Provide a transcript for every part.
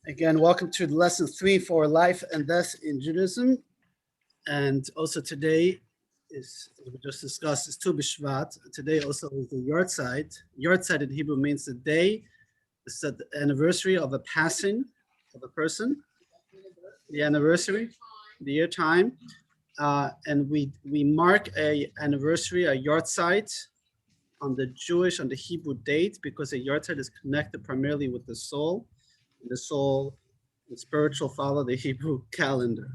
Again, welcome to lesson 3 for life and death in Judaism. And also today is, as we just discussed, is Tu B'Shvat. Today also is the Yortzeit. Yortzeit in Hebrew means the day, the anniversary of a passing of a person, the anniversary, the year time. And we mark a anniversary, a Yortzeit, on the Hebrew date, because a Yortzeit is connected primarily with the soul. The soul and spiritual follow the Hebrew calendar.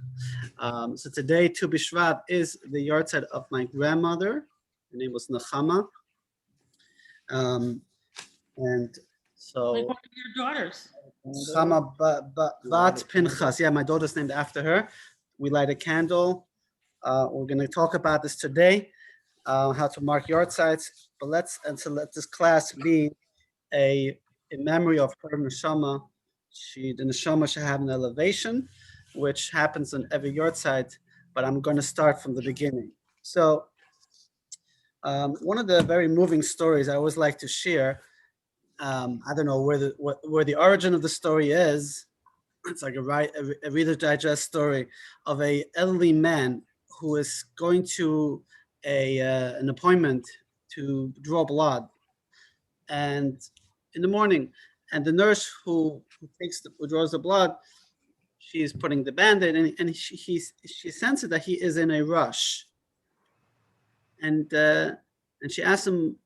So today, Tu B'Shvat is the Yortzeit of my grandmother. Her name was Nechama. And so... Like one of your daughters. Nechama Bat Pinchas. Yeah, my daughter's named after her. We light a candle. We're going to talk about this today, how to mark Yortzeits. But let this class be a memory of her neshama. The neshama should have an elevation, which happens on every Yortzeit, but I'm going to start from the beginning. So one of the very moving stories I always like to share, I don't know where the origin of the story is. It's like a Reader's Digest story of a elderly man who is going to an appointment to draw blood, and in the morning, and the nurse who draws the blood, she is putting the band-aid, and she senses that he is in a rush, and she asks him,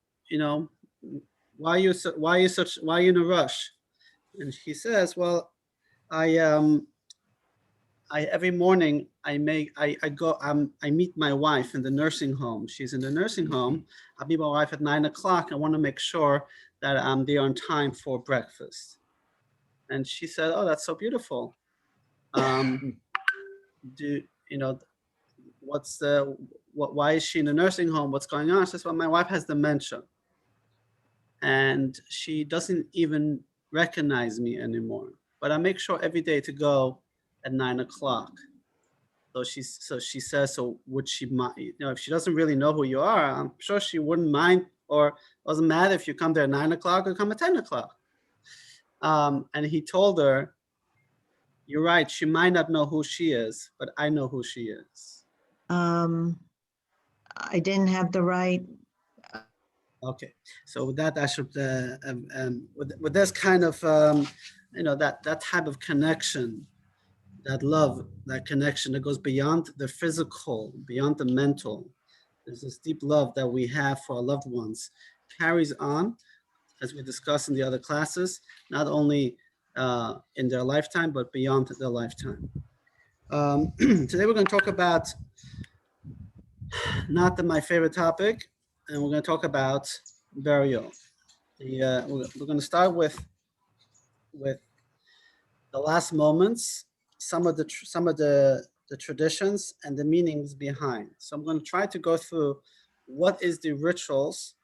why are you in a rush? And he says, well, I every morning I meet my wife in the nursing home. She's in the nursing home. I meet my wife at 9 o'clock. I want to make sure that I'm there on time for breakfast. And she said, oh, that's so beautiful. Why is she in the nursing home? What's going on? She says, well, my wife has dementia, and she doesn't even recognize me anymore. But I make sure every day to go at 9 o'clock. So she says, so would she mind, if she doesn't really know who you are, I'm sure she wouldn't mind, or doesn't matter if you come there at 9 o'clock or come at 10 o'clock. And he told her, you're right, she might not know who she is, but I know who she is. I didn't have the right. Okay, so with that, I should, with this kind of, that type of connection, that love, that connection that goes beyond the physical, beyond the mental. There's this deep love that we have for our loved ones, carries on, as we discussed in the other classes, not only in their lifetime, but beyond their lifetime. Today we're going to talk about not my favorite topic, and we're going to talk about burial. We're going to start with the last moments, some of the traditions and the meanings behind. So I'm going to try to go through what is the rituals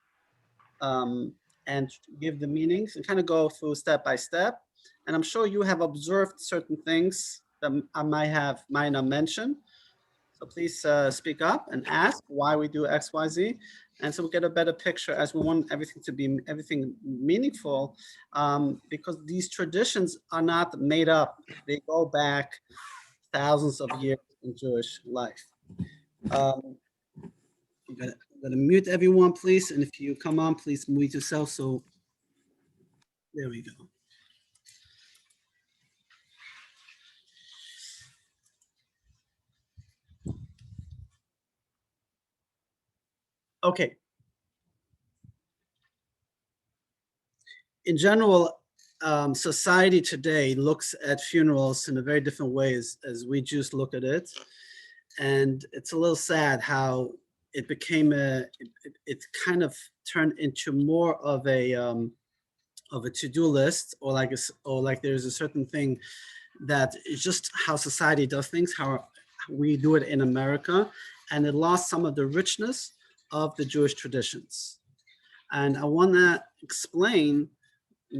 and give the meanings and kind of go through step by step. And I'm sure you have observed certain things that I might not mention. So please speak up and ask why we do X, Y, Z. And so we get a better picture, as we want everything to be meaningful, because these traditions are not made up. They go back thousands of years in Jewish life. I'm gonna mute everyone, please. And if you come on, please mute yourself. So there we go. Okay. In general, society today looks at funerals in a very different ways as we Jews look at it. And it's a little sad how it became it kind of turned into more of a to-do list, or like there's a certain thing that is just how society does things, how we do it in America, and it lost some of the richness of the Jewish traditions. And I want to explain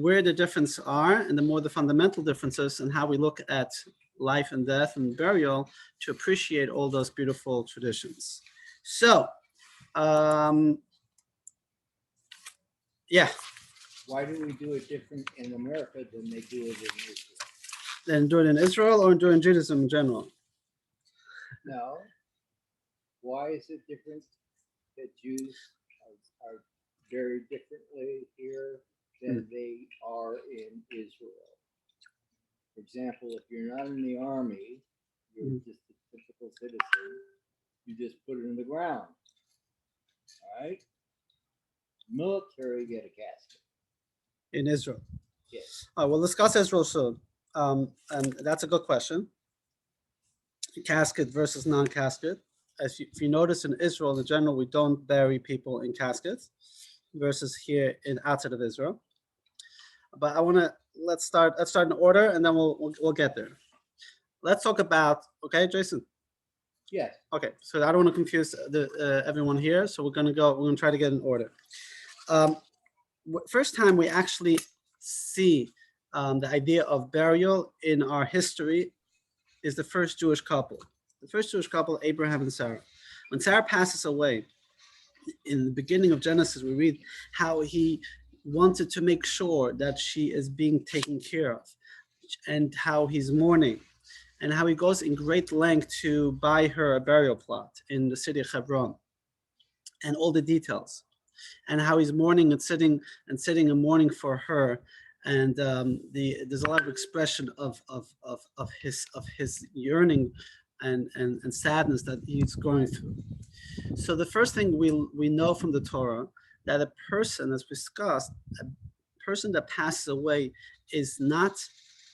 where the differences are, and the fundamental differences, and how we look at life and death and burial to appreciate all those beautiful traditions. So, yeah. Why do we do it different in America than they do it in Israel? than do it in Israel or do it in Judaism in general? No. Why is it different that Jews are buried differently here than they are in Israel? For example, if you're not in the army, you're just a typical citizen, you just put it in the ground. All right? Military get a casket. In Israel? Yes. All right, we'll discuss Israel soon. And that's a good question. Casket versus non-casket. If you notice in Israel in general, we don't bury people in caskets versus here in outside of Israel. But I want to let's start in order, and then we'll get there. Let's talk about, okay, Jason. Yes. Okay, so I don't want to confuse everyone here, so we're gonna try to get in order. First time we actually see the idea of burial in our history is the first Jewish couple. The first Jewish couple, Abraham and Sarah. When Sarah passes away, in the beginning of Genesis, we read how he wanted to make sure that she is being taken care of, and how he's mourning, and how he goes in great length to buy her a burial plot in the city of Hebron, and all the details, and how he's mourning and sitting and mourning for her, and there's a lot of expression of his yearning and sadness that he's going through. So the first thing we know from the Torah, that a person, as we discussed, a person that passes away is not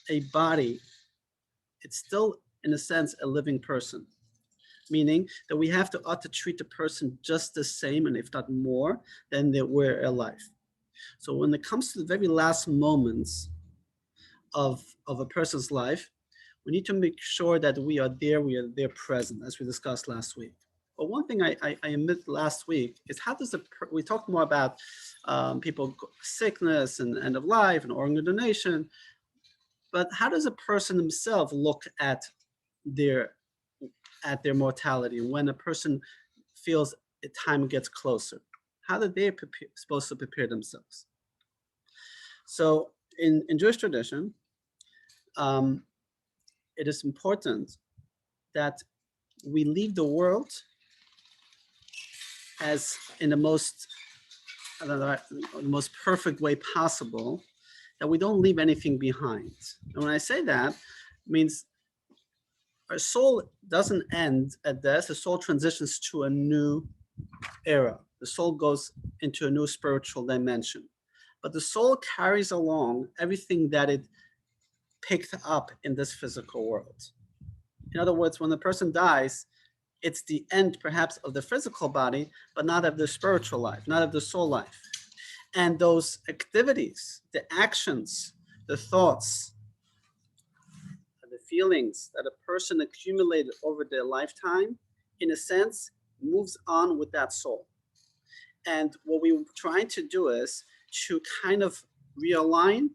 a body. It's still, in a sense, a living person, meaning that we have to treat the person just the same, and if not more, than they were alive. So when it comes to the very last moments of a person's life, we need to make sure that we are there present, as we discussed last week. But one thing I admit last week is how does we talked more about people sickness and end of life and organ donation, but how does a person himself look at their mortality when a person feels time gets closer? How are they supposed to prepare themselves? So in Jewish tradition, it is important that we leave the world as in the most perfect way possible, that we don't leave anything behind. And when I say that, it means our soul doesn't end at death. The soul transitions to a new era. The soul goes into a new spiritual dimension. But the soul carries along everything that it picked up in this physical world. In other words, when the person dies, it's the end perhaps of the physical body, but not of the spiritual life, not of the soul life. And those activities, the actions, the thoughts, the feelings that a person accumulated over their lifetime, in a sense, moves on with that soul. And what we're trying to do is to kind of realign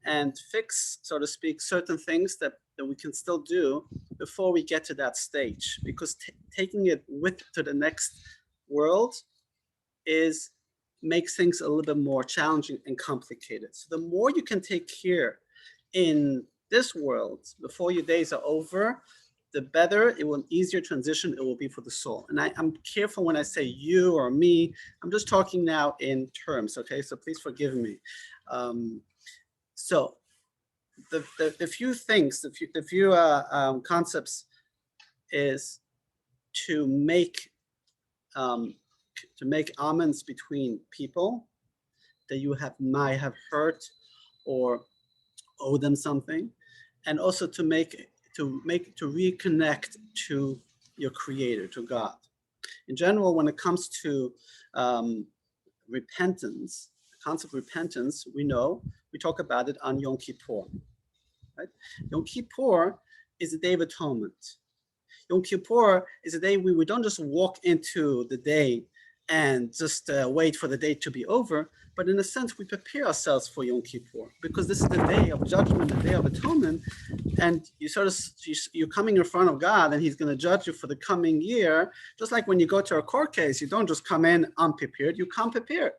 and fix, so to speak, certain things that we can still do before we get to that stage. Because taking it to the next world makes things a little bit more challenging and complicated. So the more you can take care in this world before your days are over, the better easier transition it will be for the soul. And I'm careful when I say you or me. I'm just talking now in terms, okay? So please forgive me. So the few things, the few concepts is to make amends between people that you might have hurt or owe them something, and also to reconnect to your creator, to God. In general, when it comes to repentance, the concept of repentance, we talk about it on Yom Kippur. Right? Yom Kippur is a day of atonement. Yom Kippur is a day we don't just walk into the day and just wait for the day to be over, but in a sense we prepare ourselves for Yom Kippur, because this is the day of judgment, the day of atonement, and you're coming in front of God, and He's going to judge you for the coming year. Just like when you go to a court case, you don't just come in unprepared; you come prepared.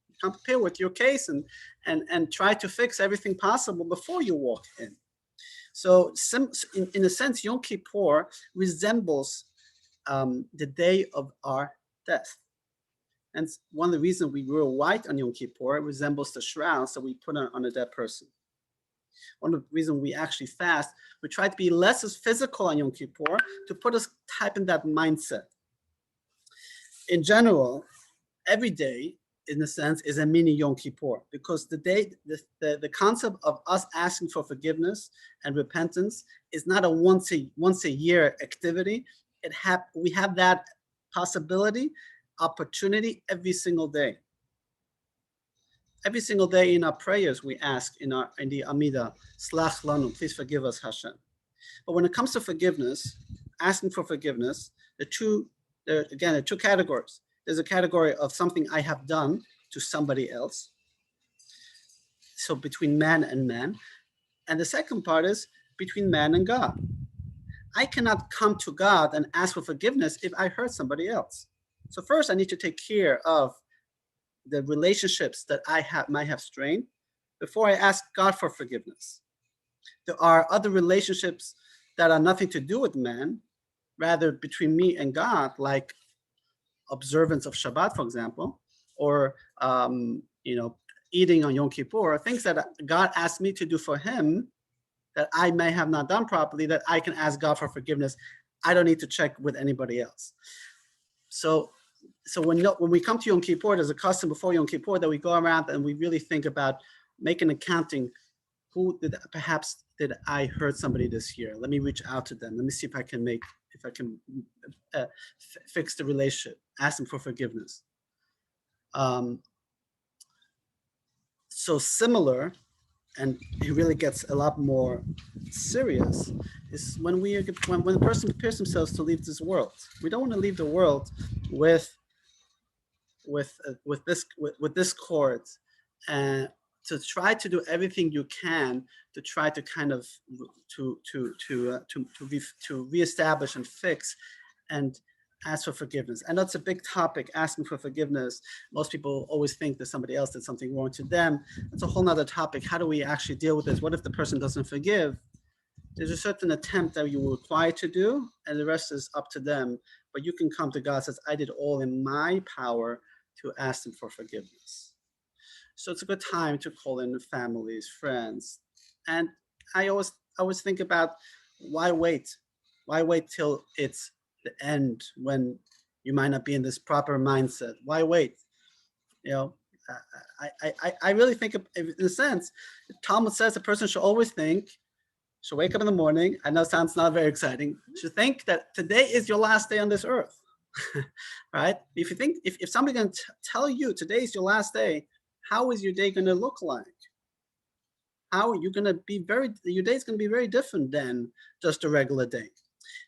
You come prepared with your case and try to fix everything possible before you walk in. So in a sense, Yom Kippur resembles the day of our death. And one of the reasons we wear white on Yom Kippur resembles the shrouds that we put on a dead person. One of the reasons we actually fast, we try to be less as physical on Yom Kippur to put us type in that mindset. In general, every day, in a sense, is a mini Yom Kippur, because the concept of us asking for forgiveness and repentance is not a once a year activity. We have that possibility, opportunity every single day. Every single day in our prayers, we ask in the Amida, Slach lanu, please forgive us, Hashem. But when it comes to forgiveness, asking for forgiveness, there are two categories. There's a category of something I have done to somebody else, so between man and man, and the second part is between man and God. I cannot come to God and ask for forgiveness if I hurt somebody else. So first, I need to take care of the relationships that might have strained before I ask God for forgiveness. There are other relationships that are nothing to do with man, rather between me and God, like observance of Shabbat, for example, or eating on Yom Kippur, things that God asked me to do for Him that I may have not done properly, that I can ask God for forgiveness. I don't need to check with anybody else. So when we come to Yom Kippur, there's a custom before Yom Kippur that we go around and we really think about making accounting. Who did I hurt somebody this year? Let me reach out to them. Let me see if I can fix the relationship. Ask them for forgiveness. So similar, and it really gets a lot more serious, is when the person prepares themselves to leave this world. We don't want to leave the world with discord, and to try to do everything you can to try to kind of to reestablish and fix and ask for forgiveness. And that's a big topic, asking for forgiveness. Most people always think that somebody else did something wrong to them. That's a whole nother topic. How do we actually deal with this? What if the person doesn't forgive? There's a certain attempt that you were required to do, and the rest is up to them. But you can come to God and says, I did all in my power to ask them for forgiveness. So it's a good time to call in families, friends. And I always think about, why wait? Why wait till it's the end when you might not be in this proper mindset? Why wait? I really think, in a sense, Talmud says a person should always think, should wake up in the morning. I know it sounds not very exciting. Should think that today is your last day on this earth, right? If you think, if somebody can tell you today is your last day, how is your day going to look like? How are you going to be your day is going to be very different than just a regular day.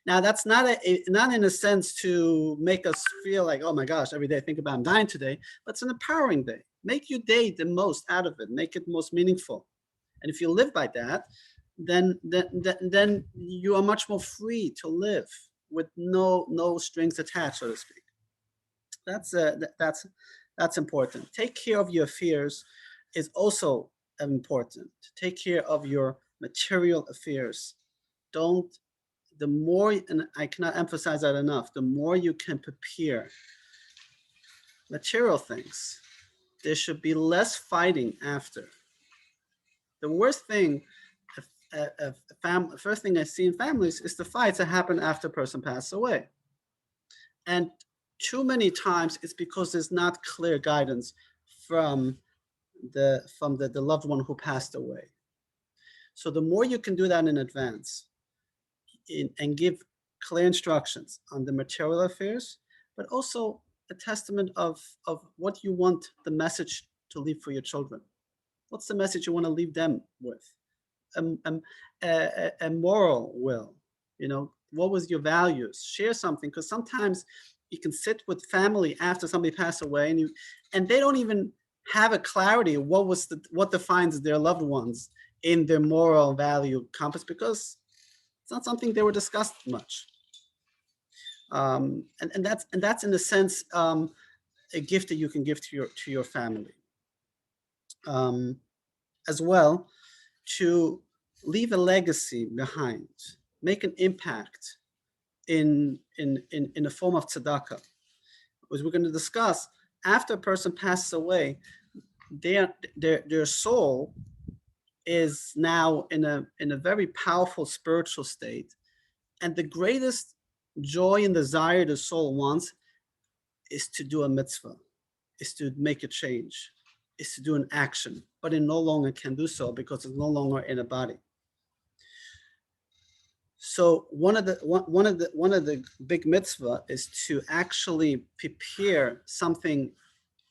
Now, that's not in a sense to make us feel like, oh my gosh, every day I think about I'm dying today, but it's an empowering day. Make your day the most out of it. Make it most meaningful. And if you live by that, then you are much more free to live with no strings attached, so to speak. That's important. Take care of your affairs is also important. Take care of your material affairs. The more, and I cannot emphasize that enough, the more you can prepare material things, there should be less fighting after. The worst thing, first thing I see in families is the fights that happen after a person passes away. And too many times it's because there's not clear guidance from the loved one who passed away. So the more you can do that in advance and give clear instructions on the material affairs, but also a testament of what you want the message to leave for your children. What's the message you want to leave them with? A moral will, what was your values? Share something, because sometimes you can sit with family after somebody passed away, and they don't even have a clarity of what defines their loved ones in their moral value compass, because it's not something they were discussed much. And that's in a sense a gift that you can give to your family, as well, to leave a legacy behind, make an impact in a form of tzedakah. As we're going to discuss, after a person passes away, their soul is now in a very powerful spiritual state, and the greatest joy and desire the soul wants is to do a mitzvah, is to make a change, is to do an action, but it no longer can do so because it's no longer in a body. So one of the big mitzvah is to actually prepare something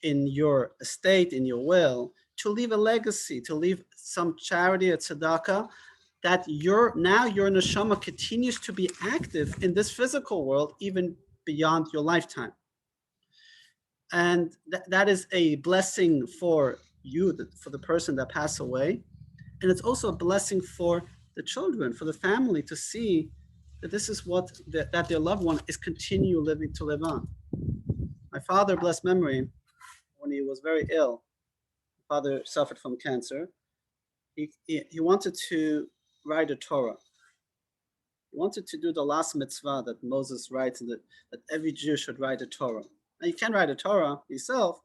in your estate, in your will, to leave a legacy, to leave some charity or tzedakah, that your neshama continues to be active in this physical world even beyond your lifetime. And that is a blessing for you, for the person that passed away. And it's also a blessing for the children, for the family, to see that this is what that their loved one is continue living to live on. My father, blessed memory, when he was very ill, my father suffered from cancer. He wanted to write a Torah. He wanted to do the last mitzvah that Moses writes, that every Jew should write a Torah. Now you can't write a Torah yourself,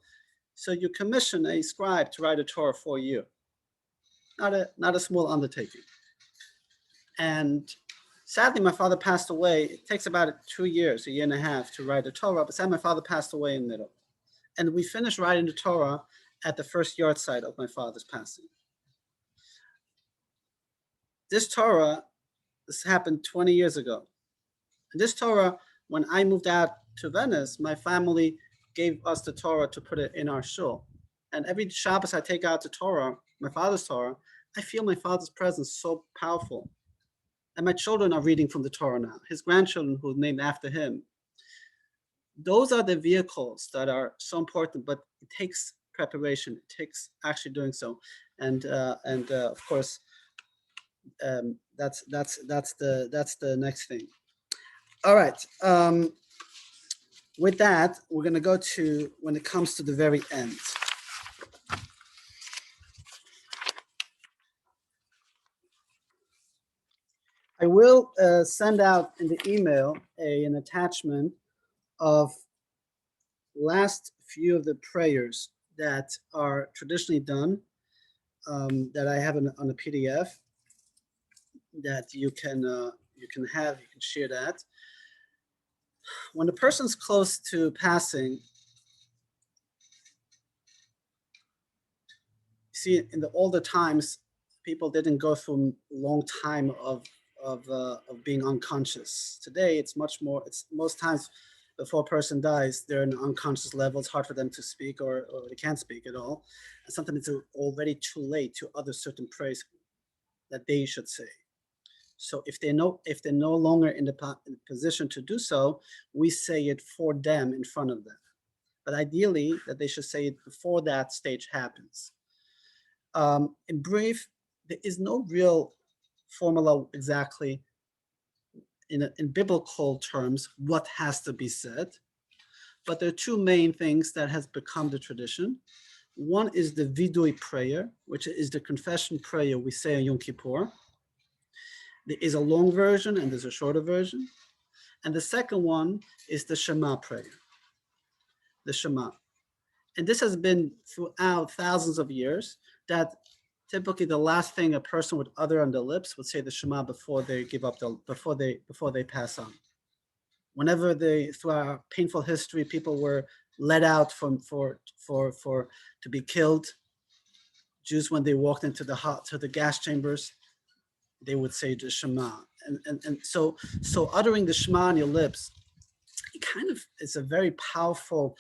so you commission a scribe to write a Torah for you. Not a small undertaking. And sadly, my father passed away. It takes about 2 years, a year and a half, to write a Torah. But sadly, my father passed away in the middle. And we finished writing the Torah at the first yard site of my father's passing. This Torah, this happened 20 years ago. And this Torah, when I moved out to Venice, my family gave us the Torah to put it in our shul. And every Shabbos I take out the Torah, my father's Torah, I feel my father's presence so powerful. And my children are reading from the Torah now. His grandchildren, who are named after him. Those are the vehicles that are so important, but it takes preparation. It takes actually doing so. And of course, that's the next thing. All right. With that, we're going to go to when it comes to the very end. I will send out in the email an attachment of last few of the prayers that are traditionally done, that I have on a PDF that you can share that. When a person's close to passing, see, in the older times, people didn't go through a long time of being unconscious. Today, it's much more. It's most times before a person dies, they're in an unconscious level. It's hard for them to speak, or they can't speak at all. And sometimes it's already too late to utter certain praise that they should say. So if they're no longer in the position to do so, we say it for them in front of them. But ideally, that they should say it before that stage happens. In brief, there is no real formula exactly in biblical terms what has to be said, but there are two main things that has become the tradition. One is the vidui prayer, which is the confession prayer we say on Yom Kippur. There is a long version and there's a shorter version. And the second one is the Shema prayer, the Shema. And this has been throughout thousands of years, that typically the last thing a person would utter on their lips would say the Shema before they give up, before they pass on. Whenever through our painful history, people were let out to be killed. Jews, when they walked into the gas chambers, they would say the Shema. And so uttering the Shema on your lips, it kind of is a very powerful,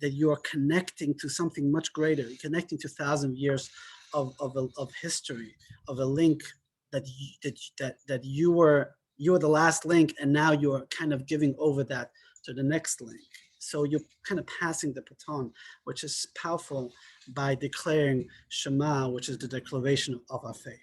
that you are connecting to something much greater. You're connecting to 1,000 years of history, of a link that you were the last link, and now you are kind of giving over that to the next link. So you're kind of passing the baton, which is powerful, by declaring Shema, which is the declaration of our faith.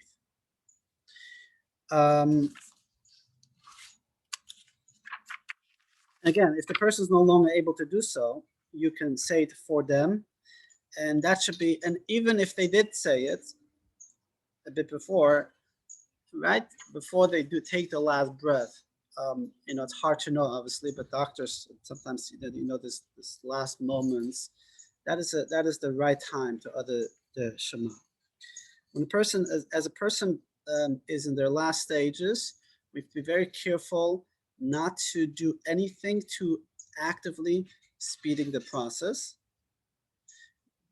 Again, if the person is no longer able to do so, you can say it for them, and that should be. And even if they did say it, a bit before, right before they do take the last breath. It's hard to know, obviously, but doctors sometimes see that, this last moments. That is the right time to utter the Shema. When a person, as a person, is in their last stages, we have to be very careful not to do anything to actively speeding the process,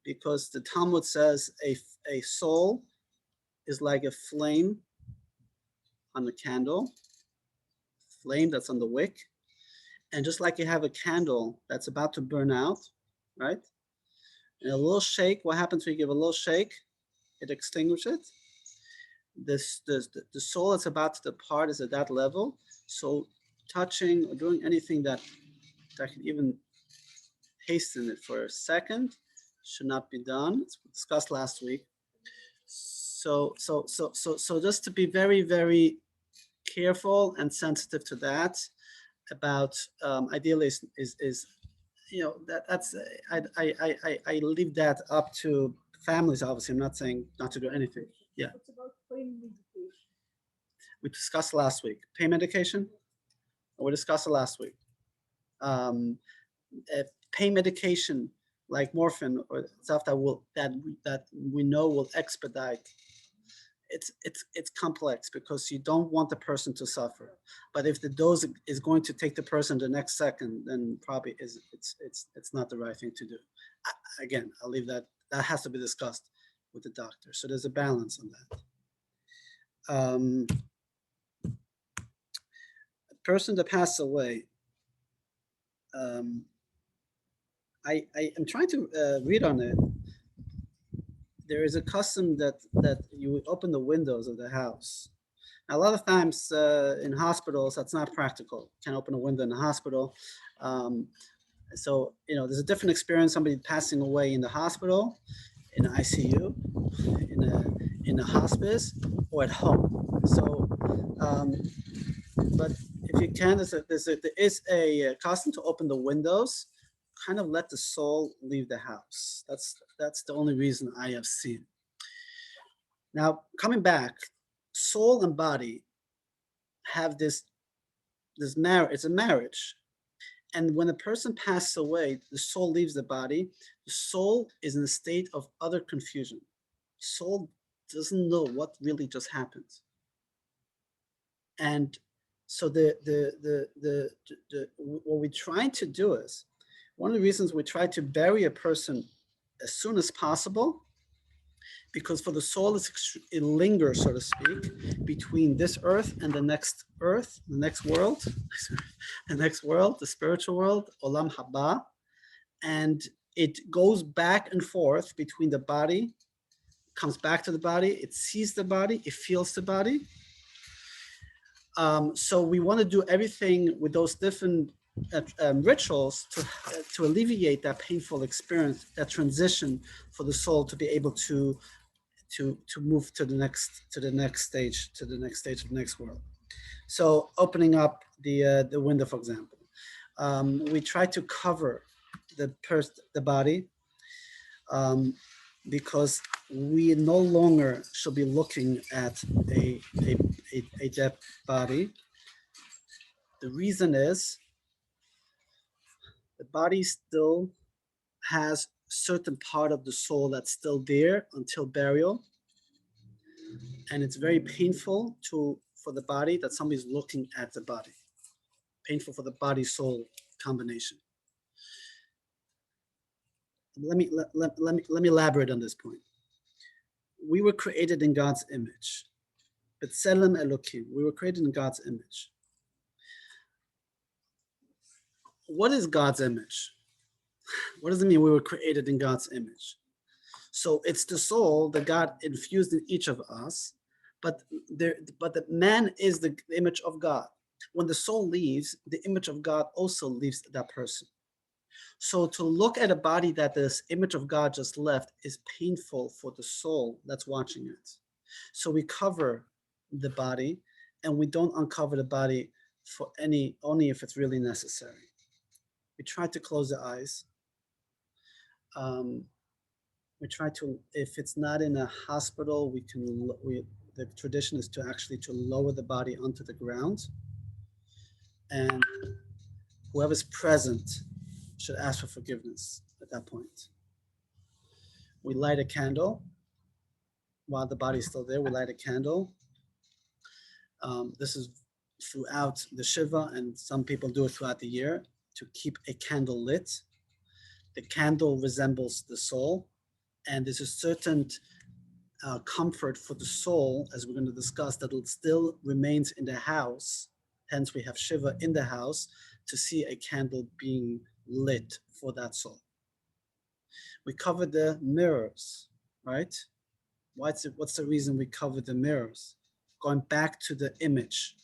because the Talmud says a soul is like a flame on the candle, flame that's on the wick. And just like you have a candle that's about to burn out, right? And a little shake, what happens when you give a little shake? It extinguishes it. The soul that's about to depart is at that level. So touching or doing anything that can even hasten it for a second should not be done. It's discussed last week. So just to be very, very careful and sensitive to that, about ideally is that's I leave that up to families. Obviously, I'm not saying not to do anything. Yeah. What's about pain medication? We discussed last week. Pain medication. We discussed it last week. Pain medication like morphine or stuff that we know will expedite. It's complex because you don't want the person to suffer. But if the dose is going to take the person the next second, then probably it's not the right thing to do. Again, I'll leave that. That has to be discussed with the doctor. So there's a balance on that. A person that passed away. I am trying to read on it. There is a custom that you would open the windows of the house. Now, a lot of times in hospitals, that's not practical. You can't open a window in a hospital. So there's a different experience. Somebody passing away in the hospital, in the ICU, in a hospice, or at home. So, but if you can, there is a custom to open the windows, kind of let the soul leave the house. That's the only reason I have seen. Now, coming back, soul and body have this marriage. It's a marriage. And when a person passes away, the soul leaves the body. The soul is in a state of utter confusion. Soul doesn't know what really just happened. And so what we're trying to do is, one of the reasons we try to bury a person as soon as possible, because for the soul, it lingers, so to speak, between this earth and the next earth, the next world, the spiritual world, Olam Haba, and it goes back and forth between the body, comes back to the body, it sees the body, it feels the body. So we want to do everything with those different rituals to alleviate that painful experience, that transition for the soul to be able to move to the next stage of the next world. So opening up the window, for example, we try to cover the body, because we no longer should be looking at a dead body. The reason is the body still has certain part of the soul that's still there until burial, and it's very painful for the body that somebody's looking at the body. Painful for the body soul combination. Let me elaborate on this point. We were created in God's image. B'Tselem Elokim. We were created in God's image. What is God's image? What does it mean we were created in God's image? So it's the soul that God infused in each of us, but the man is the image of God. When the soul leaves, the image of God also leaves that person. So to look at a body that this image of God just left is painful for the soul that's watching it. So we cover the body, and we don't uncover the body for only if it's really necessary. We try to close the eyes. We try to, if it's not in a hospital, the tradition is to actually to lower the body onto the ground, and whoever's present should ask for forgiveness at that point. We light a candle while the body's still there. We light a candle. This is throughout the Shiva, and some people do it throughout the year to keep a candle lit. The candle resembles the soul, and there's a certain comfort for the soul, as we're going to discuss, that it still remains in the house. Hence, we have Shiva in the house to see a candle being lit for that soul. We cover the mirrors, right? What's the reason we cover the mirrors? Going back to the image,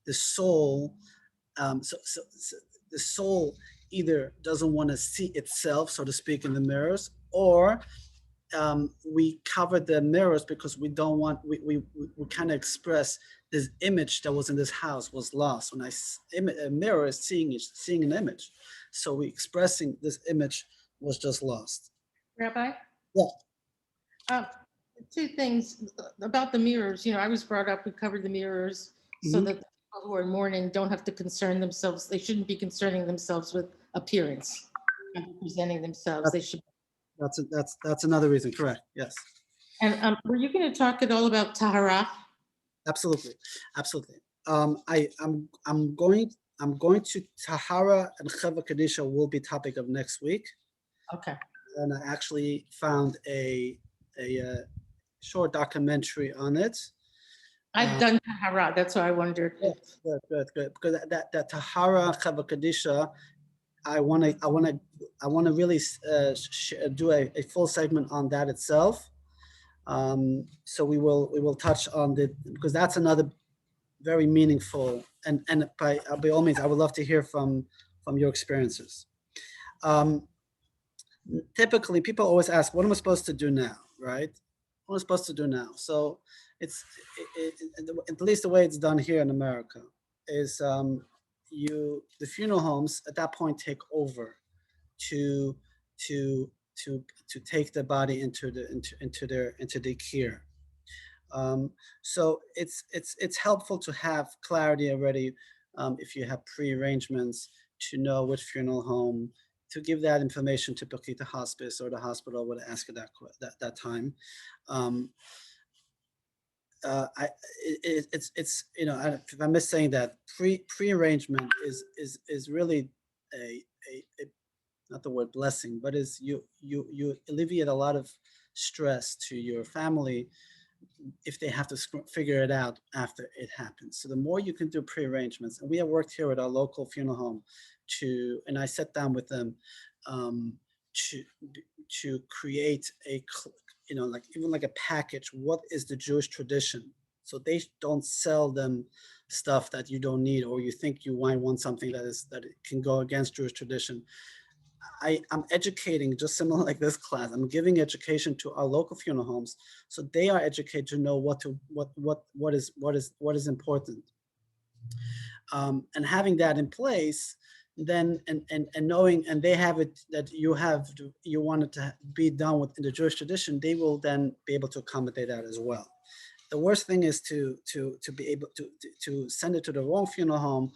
the soul, so the soul either doesn't want to see itself, so to speak, in the mirrors, or we cover the mirrors because we don't want, we kind of express this image that was in this house was lost. When a mirror is seeing an image, so we expressing this image was just lost. Rabbi? Yeah. Two things about the mirrors. I was brought up, we covered the mirrors so that the people who are mourning don't have to concern themselves. They shouldn't be concerning themselves with appearance and presenting themselves. They should. That's another reason. Correct. Yes. And were you going to talk at all about Tahara? Absolutely. I'm going to Tahara and Cheva Kadisha will be topic of next week. Okay. And I actually found a short documentary on it. I've done Tahara. That's why I wondered. Good. Because that Tahara Cheva Kadisha, I want to really do a full segment on that itself. So we will touch on because that's another very meaningful, and by all means, I would love to hear from your experiences. Typically, people always ask, what am I supposed to do now, right? What am I supposed to do now? So it's at least the way it's done here in America is the funeral homes at that point take over to take the body into their care. So it's helpful to have clarity already if you have pre-arrangements to know which funeral home to give that information typically to hospice, or the hospital would ask at that time. It's if I miss saying that pre-arrangement is really a not the word blessing, but is you alleviate a lot of stress to your family if they have to figure it out after it happens. So the more you can do pre-arrangements, and we have worked here at our local funeral home and I sat down with them to create like a package. What is the Jewish tradition? So they don't sell them stuff that you don't need, or you think you might want something that it can go against Jewish tradition. I'm educating, just similar like this class. I'm giving education to our local funeral homes, so they are educated to know what is important, and having that in place, then and knowing, and they have it that you want it to be done within the Jewish tradition, they will then be able to accommodate that as well. The worst thing is to be able to send it to the wrong funeral home,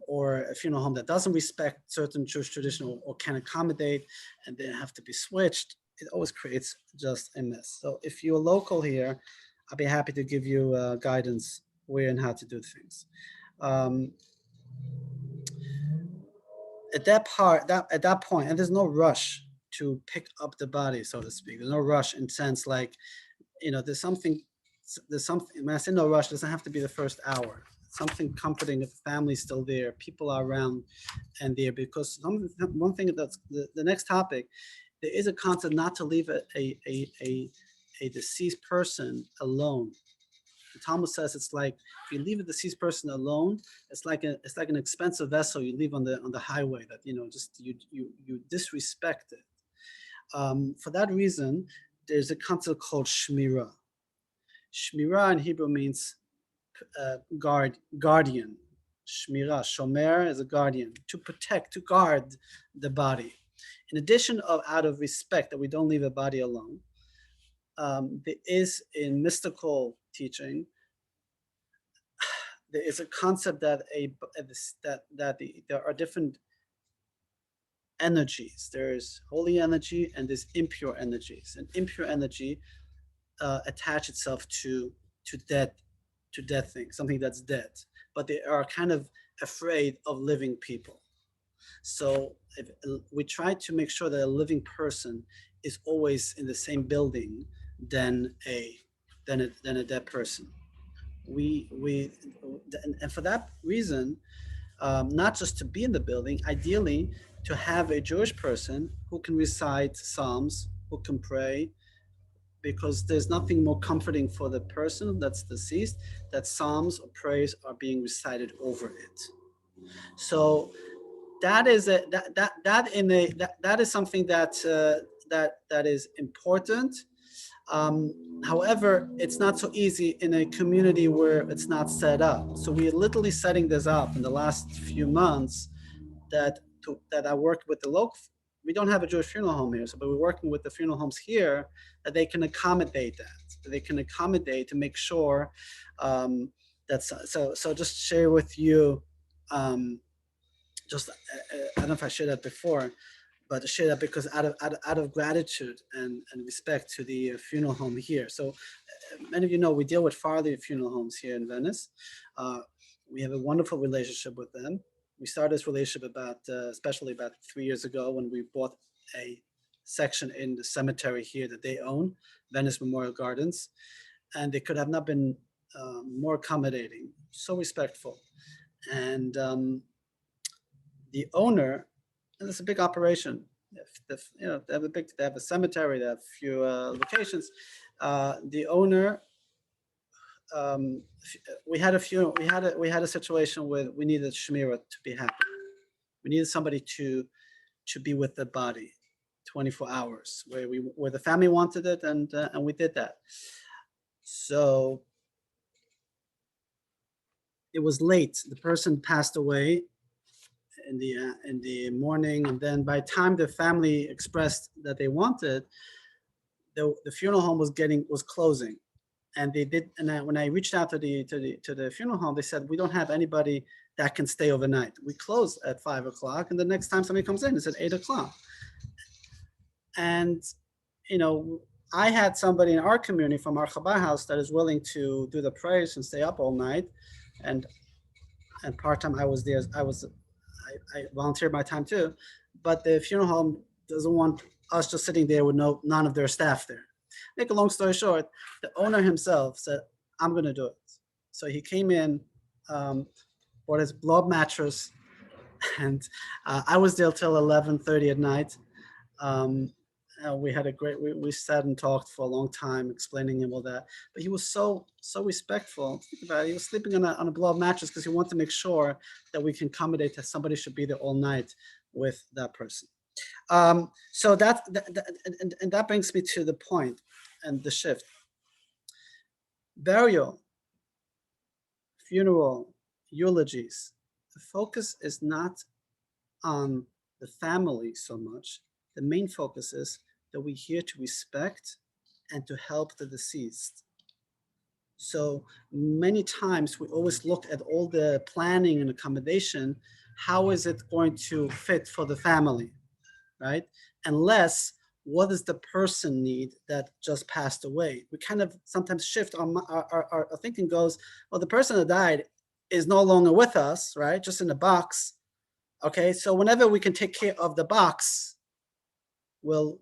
or a funeral home that doesn't respect certain Jewish tradition or can accommodate, and then have to be switched. It always creates just a mess. So if you're local here, I'll be happy to give you guidance where and how to do things. At that point, and there's no rush to pick up the body, so to speak. There's no rush in sense like, there's something. When I say no rush, it doesn't have to be the first hour. Something comforting if the family's still there, people are around and there, because one thing that's the next topic, there is a concept not to leave a deceased person alone. The Talmud says it's like if you leave a deceased person alone, it's like an expensive vessel you leave on the highway that just you disrespect it. For that reason, there's a concept called shmirah. Shmirah in Hebrew means guardian. Shmirah, shomer is a guardian, to protect, to guard the body. In addition of out of respect that we don't leave a body alone, there is in mystical teaching, there is a concept that there are different energies. There's holy energy and there's impure energies. And impure energy attach itself to dead things, something that's dead. But they are kind of afraid of living people. So if, we try to make sure that a living person is always in the same building than a dead person. We and for that reason, not just to be in the building, ideally to have a Jewish person who can recite Psalms, who can pray, because there's nothing more comforting for the person that's deceased that Psalms or prayers are being recited over it. So that is that is something that is important. However, it's not so easy in a community where it's not set up. So we are literally setting this up in the last few months that I worked with the local. We don't have a Jewish funeral home here, so but we're working with the funeral homes here that they can accommodate that. They can accommodate to make sure that's so. Just share with you. Just I don't know if I shared that before, but to share that because out of gratitude and respect to the funeral home here. So many of you know we deal with Farley funeral homes here in Venice. We have a wonderful relationship with them. We started this relationship especially about 3 years ago when we bought a section in the cemetery here that they own, Venice Memorial Gardens, and they could have not been more accommodating, so respectful, and the owner, and it's a big operation. They have a cemetery, they have a few locations. The owner, we had a situation where we needed Shemira to be happy. We needed somebody to be with the body 24 hours, where the family wanted it, and we did that. So it was late. The person passed away in the morning, and then by the time the family expressed that they wanted, the funeral home was closing, and they did. And when I reached out to the funeral home, they said we don't have anybody that can stay overnight. We close at 5 o'clock, and the next time somebody comes in, it's at 8 o'clock. And I had somebody in our community from our Chabad house that is willing to do the prayers and stay up all night, and part time I was there. I volunteered my time too, but the funeral home doesn't want us just sitting there with none of their staff there. Make a long story short, the owner himself said, "I'm going to do it." So he came in, bought his blow-up mattress, and I was there till 11:30 at night. We had we sat and talked for a long time, explaining him all that. But he was so respectful. Think about it. He was sleeping on a blow-up mattress because he wanted to make sure that we can accommodate that somebody should be there all night with that person. So that brings me to the point and the shift. Burial, funeral, eulogies. The focus is not on the family so much. The main focus is that we're here to respect and to help the deceased. So many times we always look at all the planning and accommodation. How is it going to fit for the family, right? Unless what does the person need that just passed away? We kind of sometimes shift our thinking goes, well, the person that died is no longer with us, right? Just in the box. Okay, so whenever we can take care of the box, we'll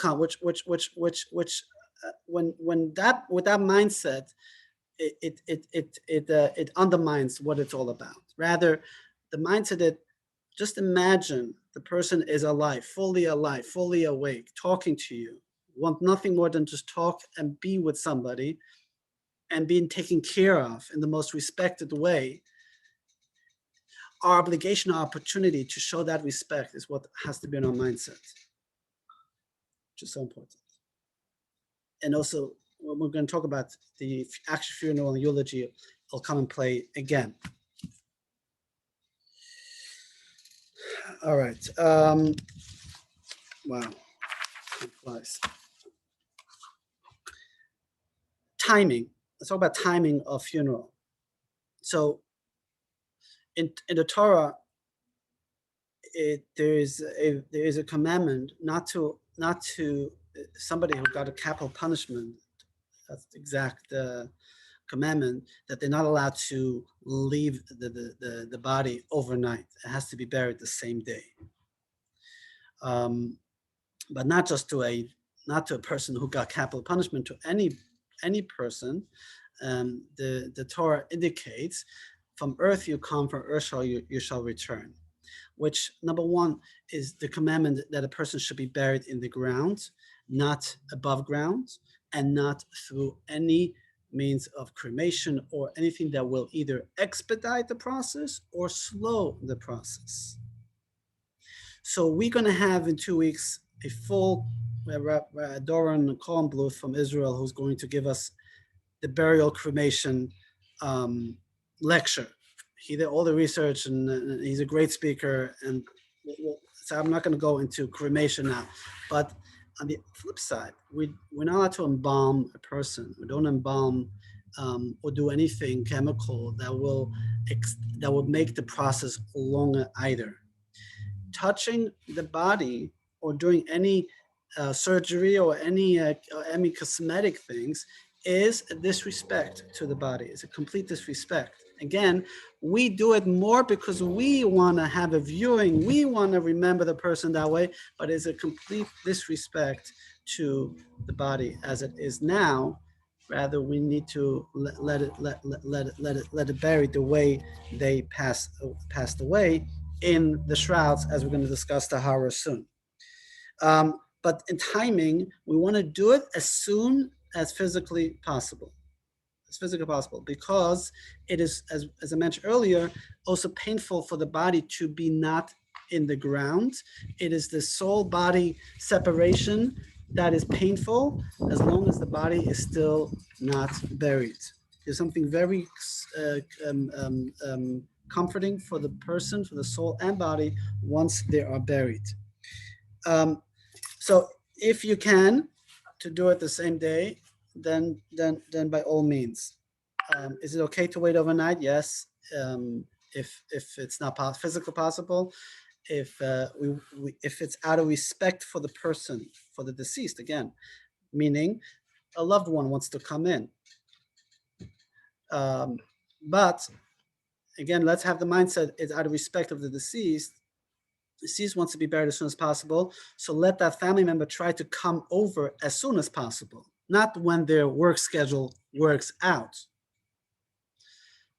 come. Which when that with that mindset, it undermines what it's all about. Rather, the mindset that just imagine the person is alive, fully awake, talking to you, want nothing more than just talk and be with somebody, and being taken care of in the most respected way. Our obligation, our opportunity to show that respect is what has to be in our mindset, which is so important. And also, when we're going to talk about the actual funeral and eulogy, I'll come and play again. All right. Wow. Time flies. Timing. Let's talk about timing of funeral. So in the Torah, there is a commandment not to somebody who got a capital punishment. That's the exact commandment, that they're not allowed to leave the body overnight. It has to be buried the same day. But not just not to a person who got capital punishment, to any person. The Torah indicates, from earth you come, from earth you shall return, which number one is the commandment that a person should be buried in the ground, not above ground, and not through any means of cremation or anything that will either expedite the process or slow the process. So we're going to have in 2 weeks a full Doron Kornbluth from Israel, who's going to give us the burial cremation lecture. He did all the research, and he's a great speaker. And so I'm not going to go into cremation now. But on the flip side, we're not allowed to embalm a person. We don't embalm or do anything chemical that will make the process longer either. Touching the body or doing any surgery or any cosmetic things is a disrespect to the body. It's a complete disrespect. Again, we do it more because we want to have a viewing. We want to remember the person that way, but it's a complete disrespect to the body as it is now. Rather, we need to let it bury the way they passed away in the shrouds, as we're going to discuss the horror soon. But in timing, we want to do it as soon as physically possible. As physically possible, because it is, as I mentioned earlier, also painful for the body to be not in the ground. It is the soul-body separation that is painful, as long as the body is still not buried. There's something very comforting for the person, for the soul and body, once they are buried. So if you can, to do it the same day, then by all means. Is it okay to wait overnight? Yes. If it's not physically possible, if it's out of respect for the person, for the deceased, again, meaning a loved one wants to come in. But again, let's have the mindset, it's out of respect of the deceased. Deceased wants to be buried as soon as possible, so let that family member try to come over as soon as possible, not when their work schedule works out.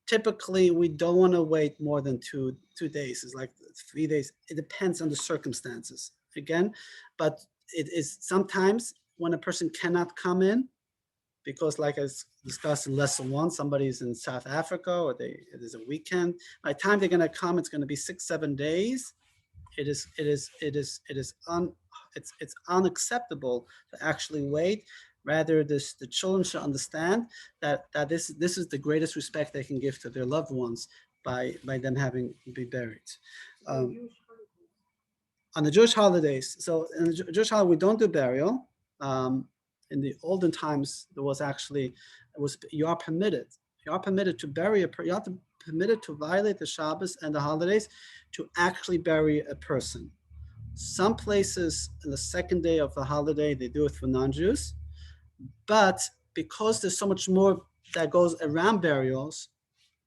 Typically, we don't want to wait more than two days. It's like 3 days. It depends on the circumstances, again, but it is sometimes when a person cannot come in, because like I discussed in lesson 1, somebody's in South Africa, or it is a weekend. By the time they're going to come, it's going to be 6-7 days. It's unacceptable to actually wait. Rather, the children should understand that this is the greatest respect they can give to their loved ones by them having to be buried. On the Jewish holidays, so in the Jewish holiday, we don't do burial. In the olden times, you are permitted to bury you are permitted to violate the Shabbos and the holidays to actually bury a person. Some places in the second day of the holiday, they do it for non-Jews, but because there's so much more that goes around burials,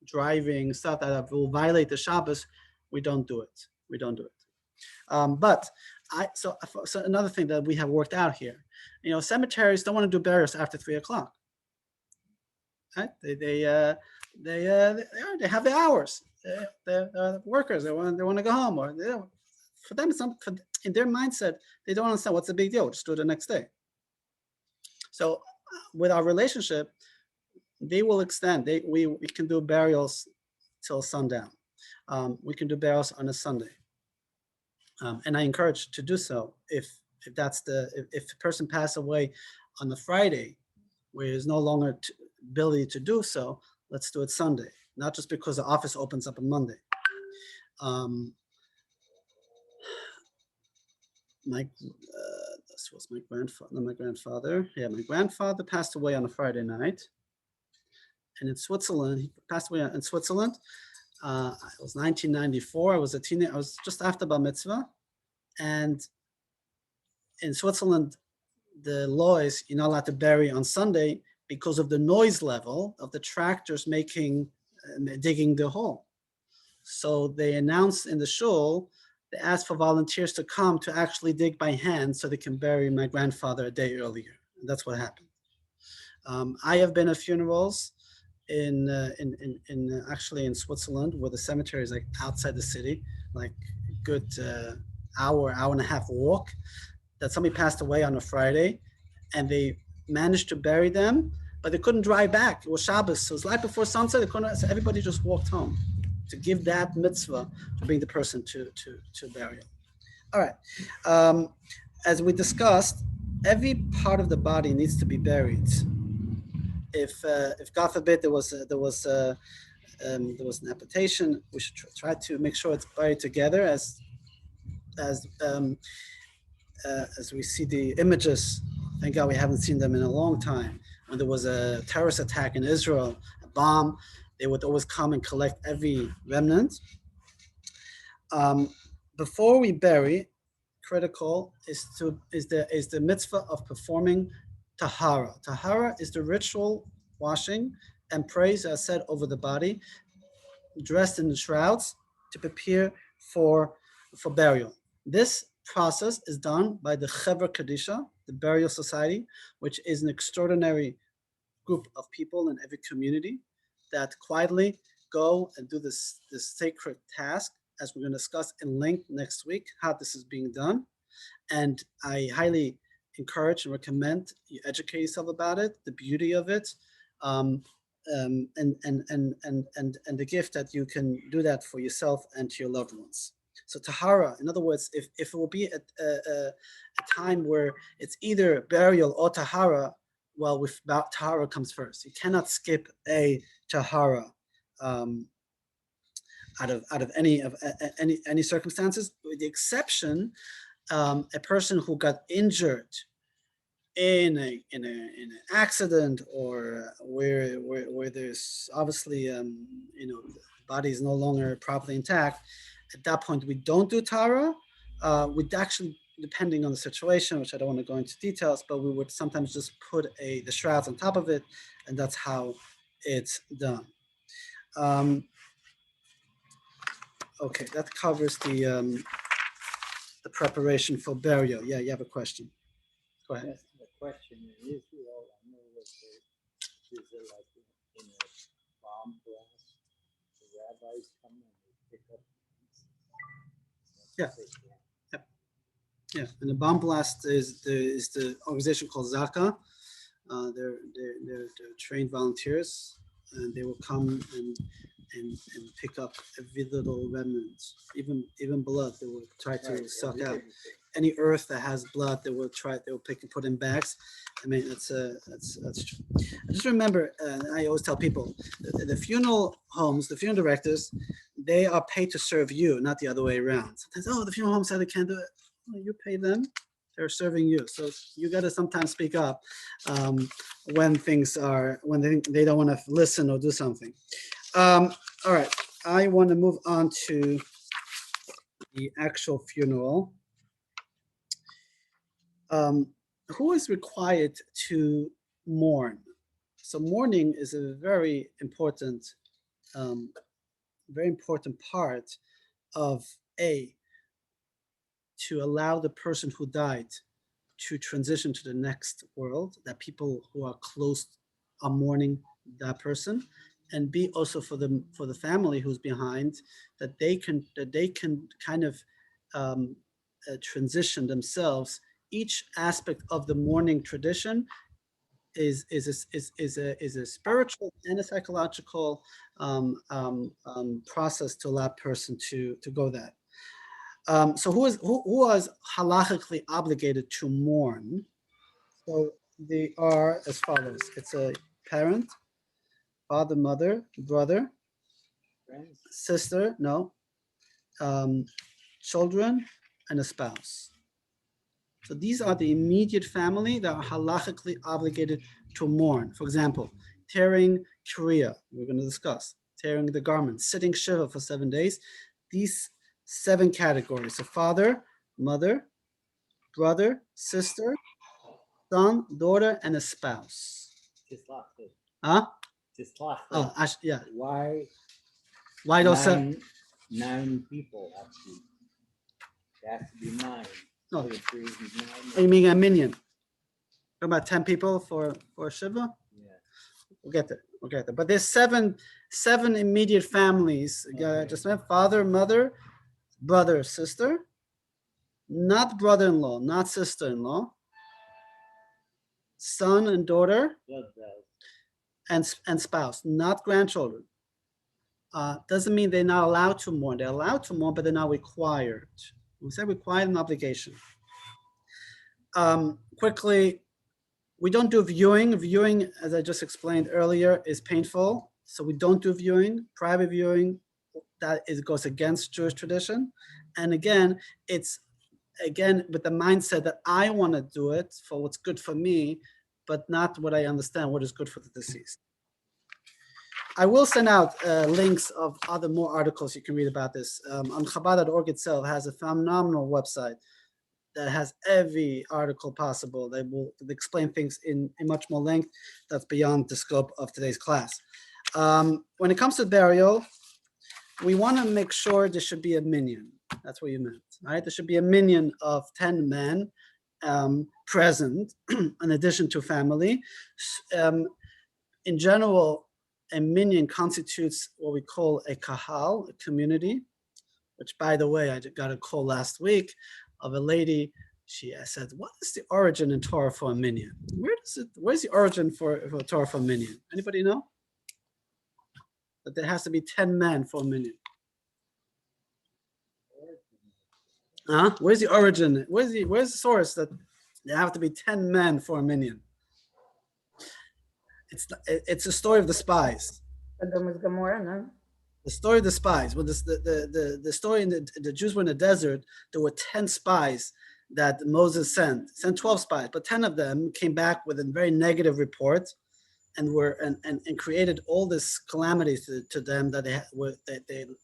driving, stuff that will violate the Shabbos, we don't do it. But so another thing that we have worked out here, cemeteries don't want to do burials after 3:00. Right? They have their hours. They're workers. They want to go home, or for them, in their mindset, they don't understand what's the big deal. Just do it the next day. So with our relationship, they will extend. We can do burials till sundown. We can do burials on a Sunday. And I encourage to do so if the person passed away on the Friday, where there's no longer ability to do so, let's do it Sunday. Not just because the office opens up on Monday. this was my grandfather. No, my grandfather. Yeah, my grandfather passed away on a Friday night, and in Switzerland, he passed away in Switzerland. It was 1994. I was a teenager. I was just after bar mitzvah, and in Switzerland, the law is you're not allowed to bury on Sunday because of the noise level of the tractors digging the hole. So they announced in the shul, they asked for volunteers to come to actually dig by hand so they can bury my grandfather a day earlier. And that's what happened. I have been at funerals actually in Switzerland, where the cemetery is like outside the city, like a good hour and a half walk. That somebody passed away on a Friday, and they managed to bury them, but they couldn't drive back. It was Shabbos, so it was right before sunset. They couldn't. So everybody just walked home to give that mitzvah to bring the person to burial. All right. As we discussed, every part of the body needs to be buried. If God forbid there was an amputation, we should try to make sure it's buried together as we see the images. Thank God we haven't seen them in a long time. When there was a terrorist attack in Israel, a bomb, they would always come and collect every remnant. Before we bury, critical is the mitzvah of performing tahara. Tahara is the ritual washing and praise, as said, over the body, dressed in the shrouds to prepare for burial. This process is done by the Chevra Kadisha, the burial society, which is an extraordinary group of people in every community that quietly go and do this sacred task, as we're going to discuss in length next week, how this is being done. And I highly encourage and recommend you educate yourself about it, the beauty of it, and the gift that you can do that for yourself and to your loved ones. So tahara, in other words, if it will be a time where it's either burial or tahara, well, with tahara comes first. You cannot skip a tahara out of any circumstances, with the exception a person who got injured in an accident, or where there's obviously the body is no longer properly intact. At that point, we don't do tahara. We'd actually, depending on the situation, which I don't want to go into details, but we would sometimes just put the shrouds on top of it, and that's how it's done. Okay, that covers the preparation for burial. Yeah, you have a question. Go ahead. Yes, the question in Israel, I know that is there like in a bomb blast, the rabbis come and they pick up. Yeah. Yeah, and the bomb blast is the organization called Zaka. They're trained volunteers, and they will come and pick up every little remnant, even blood. They will try to suck out any earth that has blood. They will pick and put in bags. I mean, that's true. I just remember, I always tell people, the funeral homes, the funeral directors, they are paid to serve you, not the other way around. Sometimes, the funeral home said they can't do it. Well, you pay them, they're serving you. So you got to sometimes speak up when they don't want to listen or do something. All right, I want to move on to the actual funeral. Who is required to mourn? So mourning is a very important part of to allow the person who died to transition to the next world, that people who are close are mourning that person, and B, also for the family who's behind, that they can kind of transition themselves. Each aspect of the mourning tradition is a spiritual and a psychological process to allow a person to go that. So who was halachically obligated to mourn? So they are as follows. It's a parent, father, mother, brother, Friends, sister, no, children, and a spouse. So these are the immediate family that are halachically obligated to mourn. For example, tearing kriya, we're going to discuss, tearing the garment, sitting shiva for 7 days. These 7 categories: so father, mother, brother, sister, son, daughter, and a spouse. Tislachli. Huh? Tislachli. Oh, yeah. Why Why those 7? nine people have to be? It has to be 9. Oh. So it's reason 9. Oh, you mean a minion? About 10 people for shiva? Yeah. We'll get there. We'll get there. But there's seven immediate families. Okay. Just father, mother, brother, sister, not brother-in-law, not sister-in-law, son and daughter, Blood bells. and spouse, not grandchildren. Doesn't mean they're not allowed to mourn. They're allowed to mourn, but they're not required. We say required, an obligation. Quickly, we don't do viewing. Viewing, as I just explained earlier, is painful. So we don't do viewing. Private viewing, goes against Jewish tradition. And again, it's with the mindset that I want to do it for what's good for me, but not what I understand what is good for the deceased. I will send out links of more articles you can read about this. On Chabad.org itself has a phenomenal website that has every article possible. They will explain things in much more length that's beyond the scope of today's class. When it comes to burial, we want to make sure there should be a minyan. That's what you meant, right? There should be a minyan of 10 men present, in addition to family. In general, a minyan constitutes what we call a kahal, a community, which, by the way, I got a call last week of a lady. She said, what is the origin in Torah for a minyan? Where's the origin for Torah for a minyan? Anybody know? That there has to be 10 men for a minyan. Where's the origin? Where's the source that there have to be 10 men for a minyan? It's a story of the spies. The story of the spies. Well, the story in the Jews were in the desert. There were 10 spies that Moses sent 12 spies, but 10 of them came back with a very negative report, and created all this calamities to them that they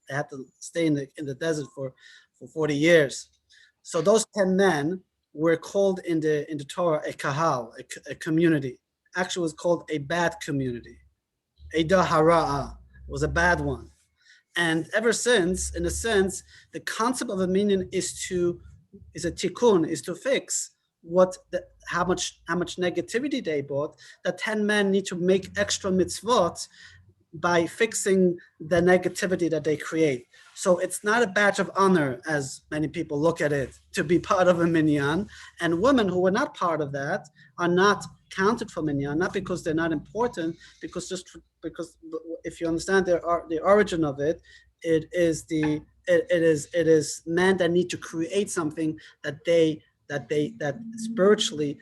had to stay in the desert for 40 years. So those 10 men were called in the Torah a kahal, a community. Actually, it was called a bad community. Eda Hara'ah was a bad one. And ever since, in a sense, the concept of a minyan is a tikkun, is to fix how much negativity they brought. That 10 men need to make extra mitzvot by fixing the negativity that they create. So it's not a badge of honor, as many people look at it, to be part of a minyan. And women who were not part of that are not counted for minyan, not because they're not important, because if you understand the origin of it, it is men that need to create something that spiritually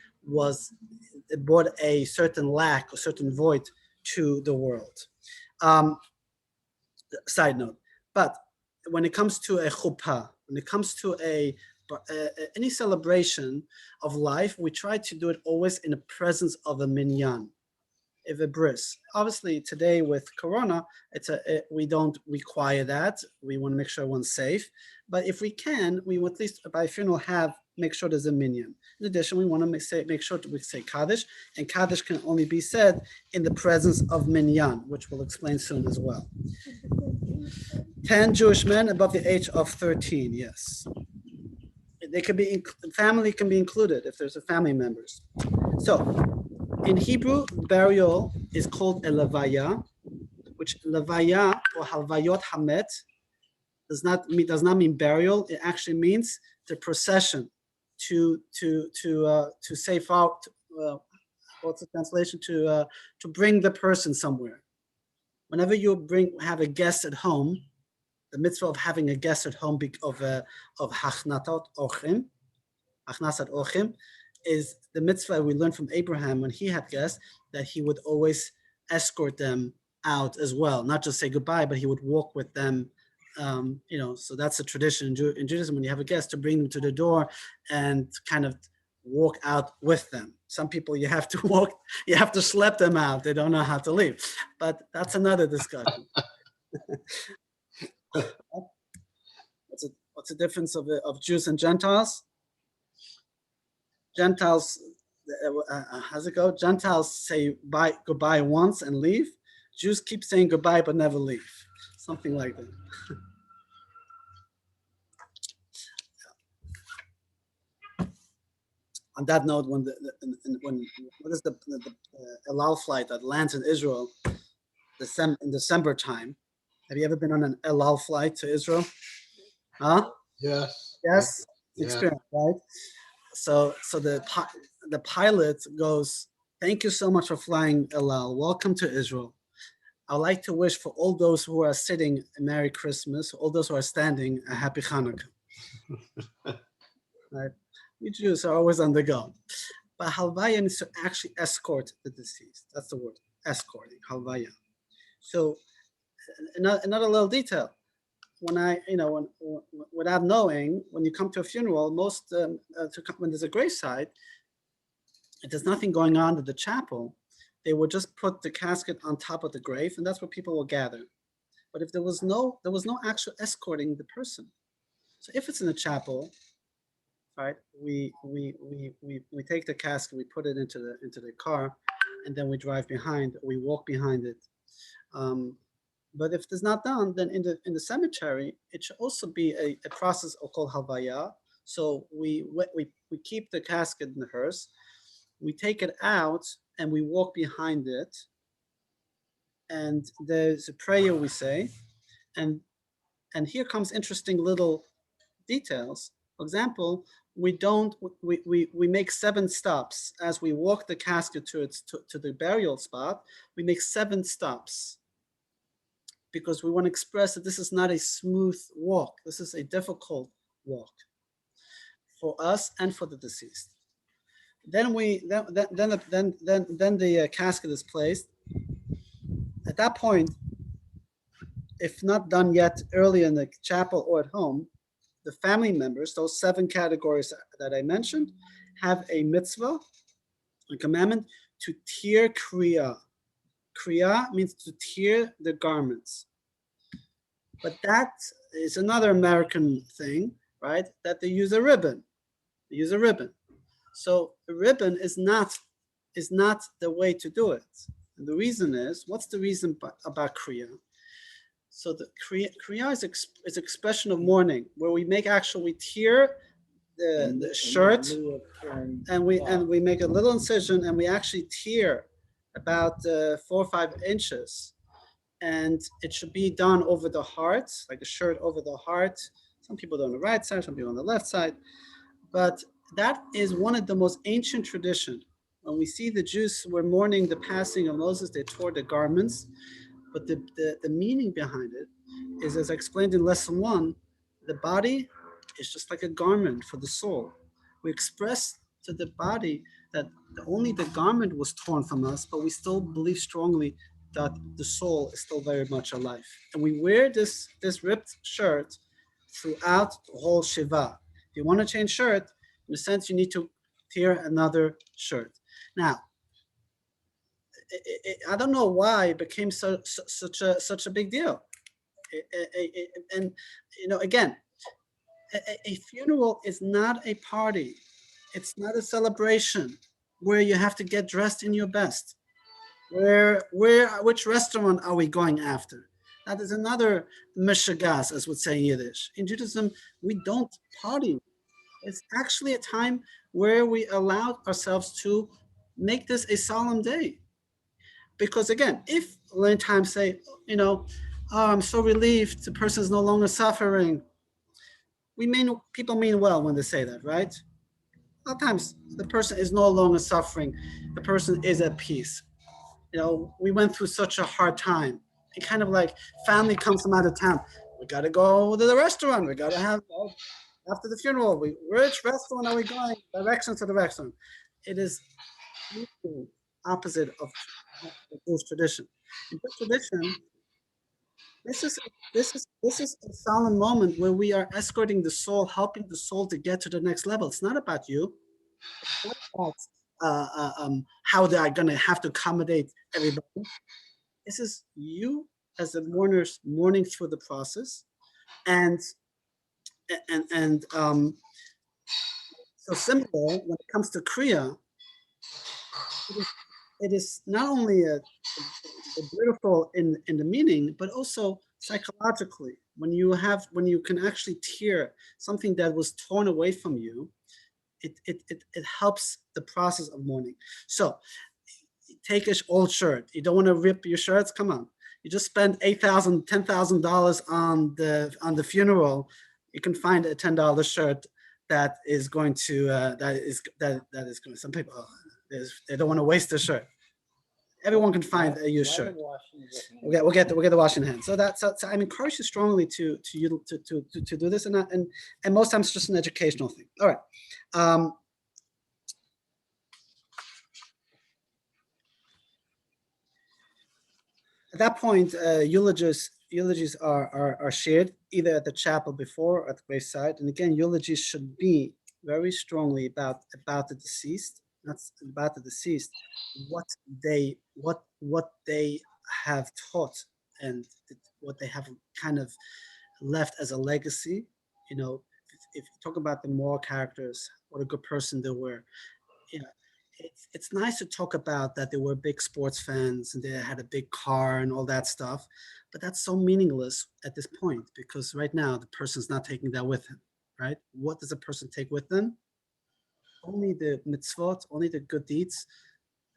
brought a certain lack, a certain void to the world. Side note, but when it comes to a chuppah, when it comes to any celebration of life, we try to do it always in the presence of a minyan, of a bris. Obviously, today with Corona, we don't require that. We want to make sure everyone's safe. But if we can, we will at least by funeral make sure there's a minyan. In addition, we want to make sure we say Kaddish, and Kaddish can only be said in the presence of minyan, which we'll explain soon as well. 10 Jewish men above the age of 13, yes. They could be, family can be included if there's a family members. So, in Hebrew, burial is called a levaya, which levaya or halvayot hamet does not mean burial. It actually means the procession to safe out. What's the translation? To bring the person somewhere. Whenever you have a guest at home, the mitzvah of having a guest at home of hachnasat ochim is the mitzvah we learned from Abraham when he had guests, that he would always escort them out as well, not just say goodbye, but he would walk with them. So that's a tradition in Judaism when you have a guest to bring them to the door and kind of walk out with them. Some people you have to walk, you have to slap them out. They don't know how to leave. But that's another discussion. What's the difference of Jews and Gentiles? Gentiles, how's it go? Gentiles say bye, goodbye once and leave. Jews keep saying goodbye but never leave. Something like that. On that note, when what is the El Al flight that lands in Israel in December time? Have you ever been on an El Al flight to Israel? Huh? Yes. Yes, Yeah. experience, right? So the pilot goes, "Thank you so much for flying, El Al. Welcome to Israel. I'd like to wish for all those who are sitting a Merry Christmas, all those who are standing a Happy Hanukkah." Right? We Jews are always on the go. But halvaya means to actually escort the deceased. That's the word, escorting, halvaya. So another little detail. When without knowing, when you come to a funeral, when there's a graveside, if there's nothing going on at the chapel, they would just put the casket on top of the grave, and that's where people will gather. But if there was no actual escorting the person. So if it's in the chapel, right, we take the casket, we put it into the car, and then we drive behind, we walk behind it. But if it's not done, then in the cemetery, it should also be a process called halvaya. So we keep the casket in the hearse, we take it out, and we walk behind it. And there's a prayer we say, and here comes interesting little details. For example, we make 7 stops as we walk the casket to the burial spot. We make 7 stops because we want to express that this is not a smooth walk. This is a difficult walk for us and for the deceased. Then the casket is placed. At that point, if not done yet early in the chapel or at home, the family members, those 7 categories that I mentioned, have a mitzvah, a commandment to tear kriya. Kriya means to tear the garments. But that is another American thing, right? That they use a ribbon. They use a ribbon. So a ribbon is not the way to do it. And the reason is, what's the reason about kriya? So the kriya is expression of mourning, where we tear the shirt, and we make a little incision, and we actually tear about 4 or 5 inches, and it should be done over the heart, like a shirt over the heart. Some people do it on the right side, some people on the left side, but that is one of the most ancient traditions. When we see the Jews were mourning the passing of Moses, they tore the garments. But the meaning behind it is, as I explained in lesson 1, the body is just like a garment for the soul. We express to the body that only the garment was torn from us, but we still believe strongly that the soul is still very much alive. And we wear this ripped shirt throughout the whole Shiva. If you want to change shirt, in a sense, you need to tear another shirt. Now, I don't know why it became such a big deal. And again, a funeral is not a party. It's not a celebration where you have to get dressed in your best. Which restaurant are we going after? That is another mishagas, as would say in Yiddish. In Judaism, we don't party. It's actually a time where we allow ourselves to make this a solemn day. Because again, if Lane Time say, oh, I'm so relieved the person is no longer suffering, people mean well when they say that, right? A lot of times the person is no longer suffering, the person is at peace. We went through such a hard time. It kind of like family comes from out of town. We got to go to the restaurant. We got to have, after the funeral, which restaurant are we going? Directions to the restaurant. It is opposite of Jewish tradition. In Jewish tradition, this is a solemn moment where we are escorting the soul, helping the soul to get to the next level. It's not about you. how they are going to have to accommodate everybody. This is you as the mourners mourning through the process, and and so similar when it comes to Kriya, it is not only a beautiful in the meaning, but also psychologically. When you can actually tear something that was torn away from you, it helps the process of mourning. So take an old shirt. You don't want to rip your shirts. Come on. You just spend $8,000, $10,000 on the funeral. You can find a $10 shirt that is going to that is going. Some people they don't want to waste their shirt. Everyone can find a used shirt. We'll get the washing hand. So so I encourage you strongly to do this, and most times it's just an educational thing. All right. At that point, eulogies are shared either at the chapel before or at the graveside. And again, eulogies should be very strongly about the deceased, not about the deceased, what they have taught and what they have kind of left as a legacy. You know, if you talk about the moral characters, what a good person they were, you know, it's nice to talk about that they were big sports fans and they had a big car and all that stuff, but that's so meaningless at this point because right now the person's not taking that with him, right? What does a person take with them? Only the mitzvot, only the good deeds,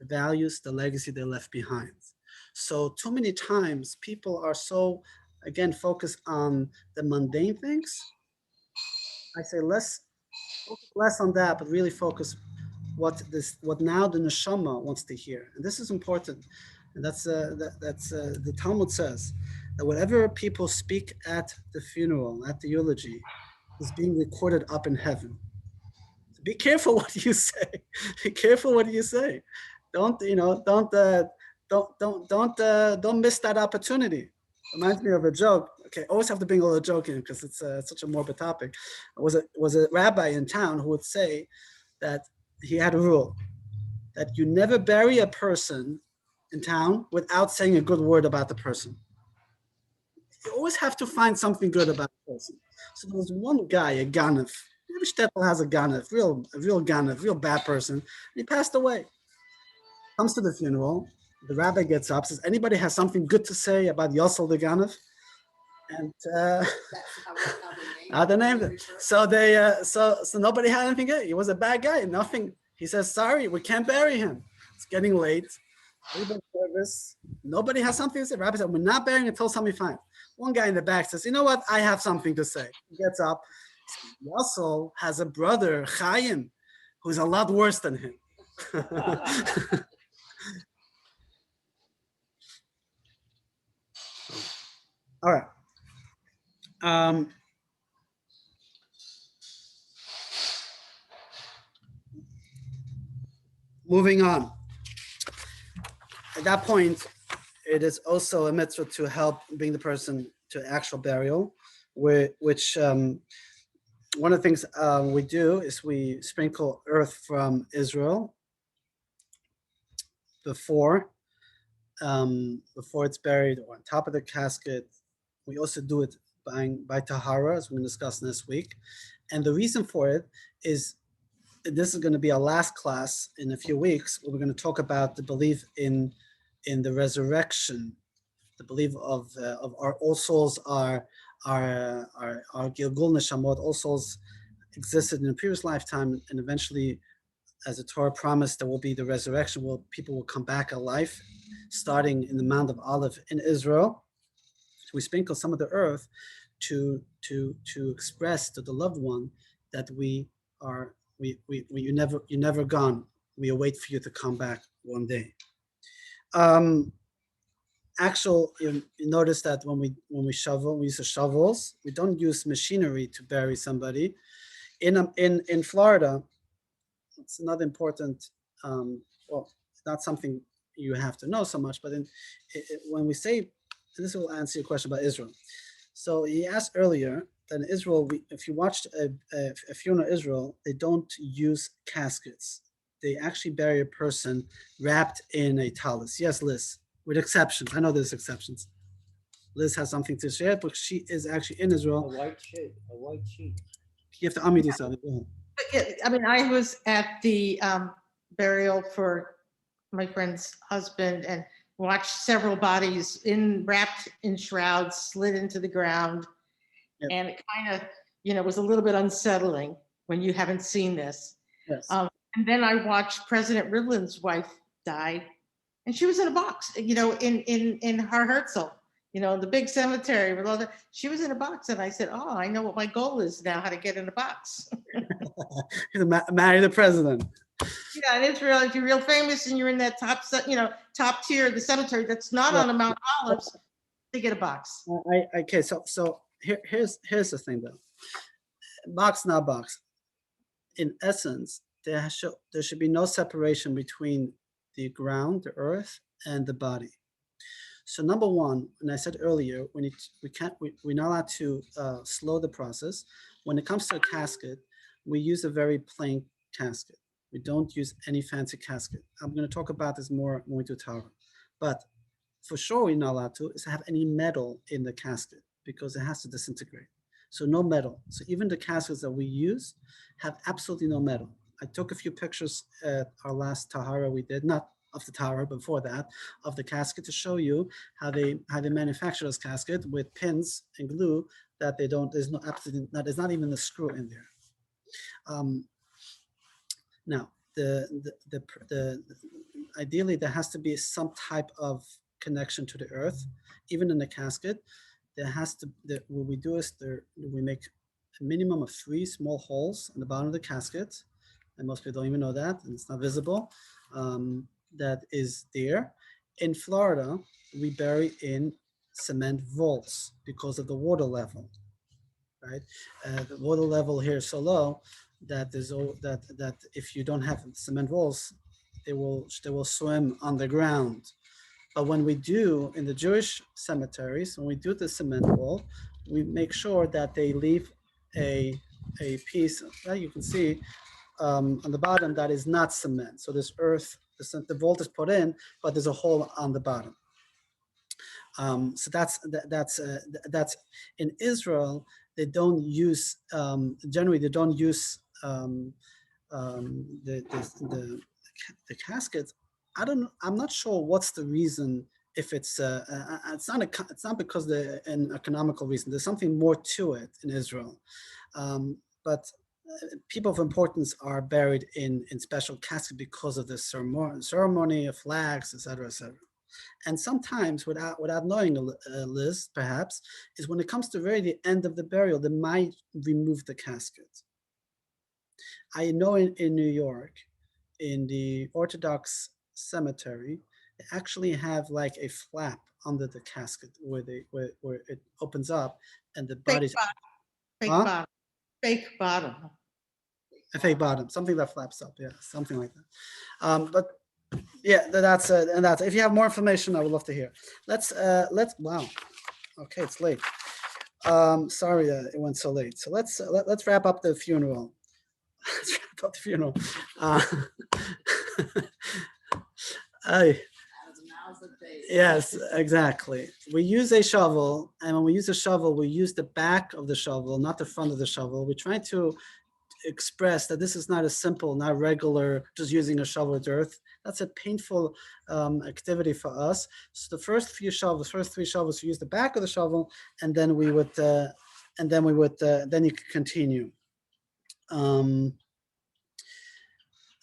the values, the legacy they left behind. So too many times people are so, again, focused on the mundane things. I say less on that, but really focus what now the neshama wants to hear, and this is important. And that's the Talmud says that whatever people speak at the funeral, at the eulogy, is being recorded up in heaven. So be careful what you say. Be careful what you say. Don't don't miss that opportunity. Reminds me of a joke. Okay, always have to bring a little joke in because it's such a morbid topic. Was a rabbi in town who would say that he had a rule that you never bury a person in town without saying a good word about the person. You always have to find something good about the person. So there was one guy, a ganef. Every shtetl has a ganef, a real ganef, real bad person. And he passed away. Comes to the funeral. The rabbi gets up, says, "Anybody has something good to say about Yossel the ganef?" And how they named it. So so nobody had anything good. He was a bad guy. Nothing. He says, "Sorry, we can't bury him. It's getting late. Everybody's nervous. Nobody has something to say." Rabbi said, "We're not burying until somebody finds." One guy in the back says, "You know what? I have something to say." He gets up. Yossel has a brother, Chaim, who's a lot worse than him. All right. Moving on. At that point, it is also a mitzvah to help bring the person to actual burial, which one of the things we do is we sprinkle earth from Israel before it's buried or on top of the casket. We also do it by tahara, as we're going to discuss this week. And the reason for it is this is going to be our last class in a few weeks, where we're going to talk about the belief in the resurrection, the belief of our all souls are Gilgul Neshamot, all souls existed in a previous lifetime, and eventually, as the Torah promised, there will be the resurrection, where people will come back alive, starting in the Mount of Olive in Israel. So we sprinkle some of the earth to express to the loved one that you're never gone. We await for you to come back one day. You notice that when we shovel, we use the shovels. We don't use machinery to bury somebody. In Florida, it's another important. Well, it's not something you have to know so much, but when we say, and this will answer your question about Israel. So he asked earlier in Israel, if you watched a funeral in Israel, they don't use caskets. They actually bury a person wrapped in a tallis. Yes, Liz, with exceptions. I know there's exceptions. Liz has something to share, but she is actually in A Israel. white sheet, a white sheet. You have to unmute yourself. Go ahead. But yeah, I mean, I was at the burial for my friend's husband and watched several bodies wrapped in shrouds, slid into the ground. Yep. And it kind of, was a little bit unsettling when you haven't seen this. Yes. And then I watched President Rivlin's wife die, and she was in a box, in Har Herzl, the big cemetery with all that. She was in a box, and I said, "Oh, I know what my goal is now: how to get in a box." Marry the president. Yeah, in Israel, if you're real famous and you're in that top tier of the cemetery that's not Yeah. on the Mount Olives, they get a box. Okay, so here's the thing though. Box, not box. In essence, there should be no separation between the ground, the earth, and the body. So number one, and I said earlier, we're not allowed to slow the process. When it comes to a casket, we use a very plain casket. We don't use any fancy casket. I'm going to talk about this more when we do Torah. But for sure, we're not allowed to is have any metal in the casket because it has to disintegrate. So no metal. So even the caskets that we use have absolutely no metal. I took a few pictures at our last Tahara we did, not of the Tahara, before that, of the casket to show you how they manufacture this casket with pins and glue that they don't, there's no absolutely, there's not even a screw in there. Now, ideally there has to be some type of connection to the earth, even in the casket. There has to, what we do is we make a minimum of 3 small holes on the bottom of the casket, and most people don't even know that, and it's not visible. That is there. In Florida, we bury in cement vaults because of the water level, right? The water level here is so low that that if you don't have cement walls, they will swim on the ground. But when we do in the Jewish cemeteries, when we do the cement wall, we make sure that they leave a piece that you can see on the bottom that is not cement. So this earth, the vault is put in, but there's a hole on the bottom. So that's in Israel. They don't use generally. They don't use the caskets. I'm not sure what's the reason. If it's not because an economical reason. There's something more to it in Israel, but people of importance are buried in special caskets because of the ceremony of flags, etc., etc. And sometimes, without knowing a list, perhaps, is when it comes to the end of the burial, they might remove the casket. I know in New York, in the Orthodox cemetery, they actually have like a flap under the casket where it opens up and the body's Fake huh? bottom. Fake bottom. A fake bottom, something that flaps up, yeah, something like that. But yeah, that's if you have more information, I would love to hear. Let's wow, okay, it's late. Sorry that it went so late. So let's wrap up the funeral. Let's wrap up the funeral. Yes, exactly. We use a shovel, and when we use a shovel, we use the back of the shovel, not the front of the shovel. We try to express that this is not a simple, not regular, just using a shovel with earth. That's a painful activity for us. So the first 3 shovels, we use the back of the shovel, and then we would, then you can continue.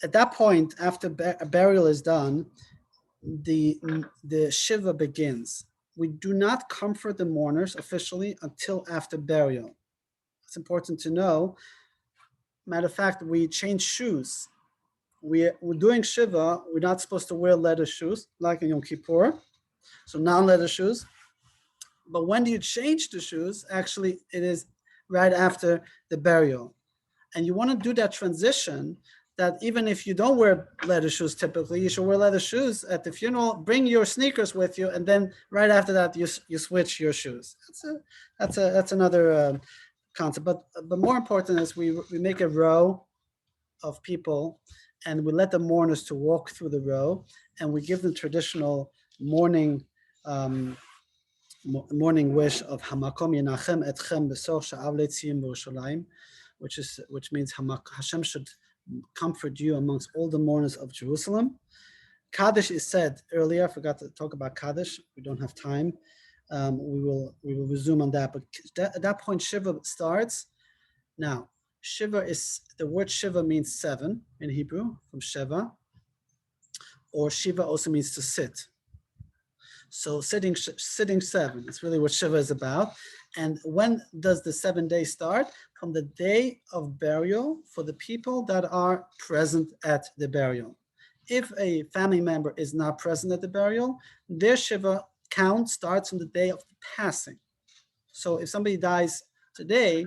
At that point, after a burial is done, the Shiva begins. We do not comfort the mourners officially until after burial. It's important to know. Matter of fact, we change shoes. We're doing Shiva. We're not supposed to wear leather shoes like in Yom Kippur, so non-leather shoes. But when do you change the shoes? Actually, it is right after the burial. And you want to do that transition that even if you don't wear leather shoes typically, you should wear leather shoes at the funeral, bring your sneakers with you, and then right after that, you switch your shoes. That's another concept. But more important is we make a row of people, and we let the mourners to walk through the row, and we give them traditional mourning morning wish of Hamakom Yenachem Etchem Besoch Sha'av Letziyim B'Yerushalayim, which means Hashem should comfort you amongst all the mourners of Jerusalem. Kaddish is said earlier. I forgot to talk about Kaddish. We don't have time. We will resume on that. But at that point, Shiva starts. Now, Shiva is the word Shiva means 7 in Hebrew from Sheva, or Shiva also means to sit. So sitting 7 is really what Shiva is about. And when does the 7 days start? From the day of burial for the people that are present at the burial. If a family member is not present at the burial, their Shiva count starts from the day of the passing. So if somebody dies today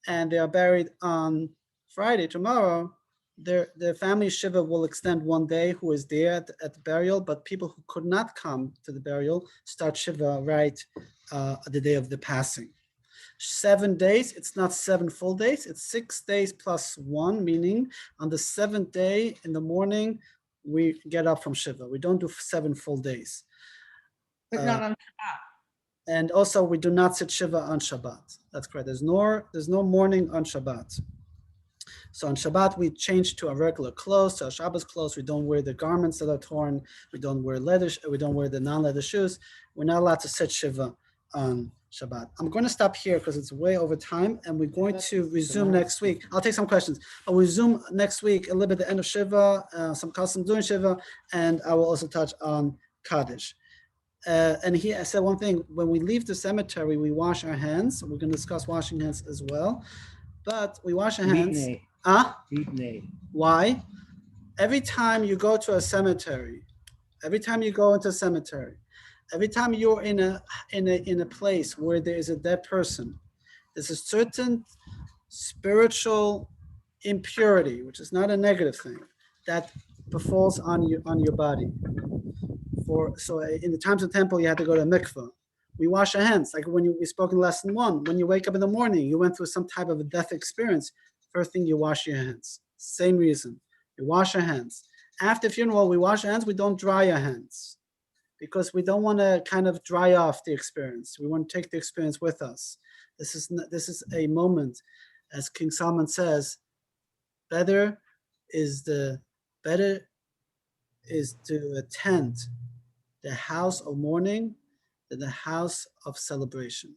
and they are buried on Friday, tomorrow, their family Shiva will extend 1 day who is there at the burial, but people who could not come to the burial start Shiva right the day of the passing. 7 days, it's not 7 full days, it's 6 days plus 1, meaning on the 7th day in the morning, we get up from Shiva. We don't do 7 full days. But not on Shabbat. And also we do not sit Shiva on Shabbat. That's correct. There's no mourning on Shabbat. So on Shabbat, we change to our regular clothes, to our Shabbos clothes. We don't wear the garments that are torn. We don't wear we don't wear the non-leather shoes. We're not allowed to sit Shiva on Shabbat. I'm going to stop here because it's way over time, and we're going to resume next week. I'll take some questions. I'll resume next week a little bit at the end of Shiva, some customs during Shiva, and I will also touch on Kaddish. And I said one thing, when we leave the cemetery, we wash our hands. We're going to discuss washing hands as well. But we wash our hands. Why? Every time you go to a cemetery, every time you go into a cemetery, every time you're in a place where there is a dead person, there's a certain spiritual impurity, which is not a negative thing, that befalls on your body. So in the times of the temple, you had to go to a mikveh. We wash our hands, like when we spoke in lesson 1. When you wake up in the morning, you went through some type of a death experience. First thing, you wash your hands. Same reason. We wash our hands. After funeral, we wash our hands. We don't dry our hands because we don't want to kind of dry off the experience. We want to take the experience with us. This is a moment, as King Solomon says, better is to attend the house of mourning than the house of celebration.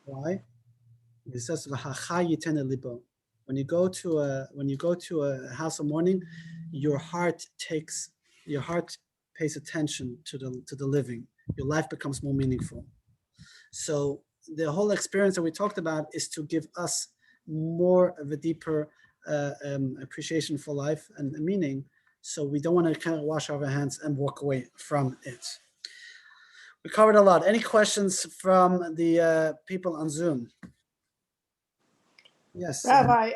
Why? It says, when you go to a house of mourning, your heart pays attention to the living. Your life becomes more meaningful. So the whole experience that we talked about is to give us more of a deeper appreciation for life and meaning. So we don't want to kind of wash our hands and walk away from it. We covered a lot. Any questions from the people on Zoom? Yes. Rabbi,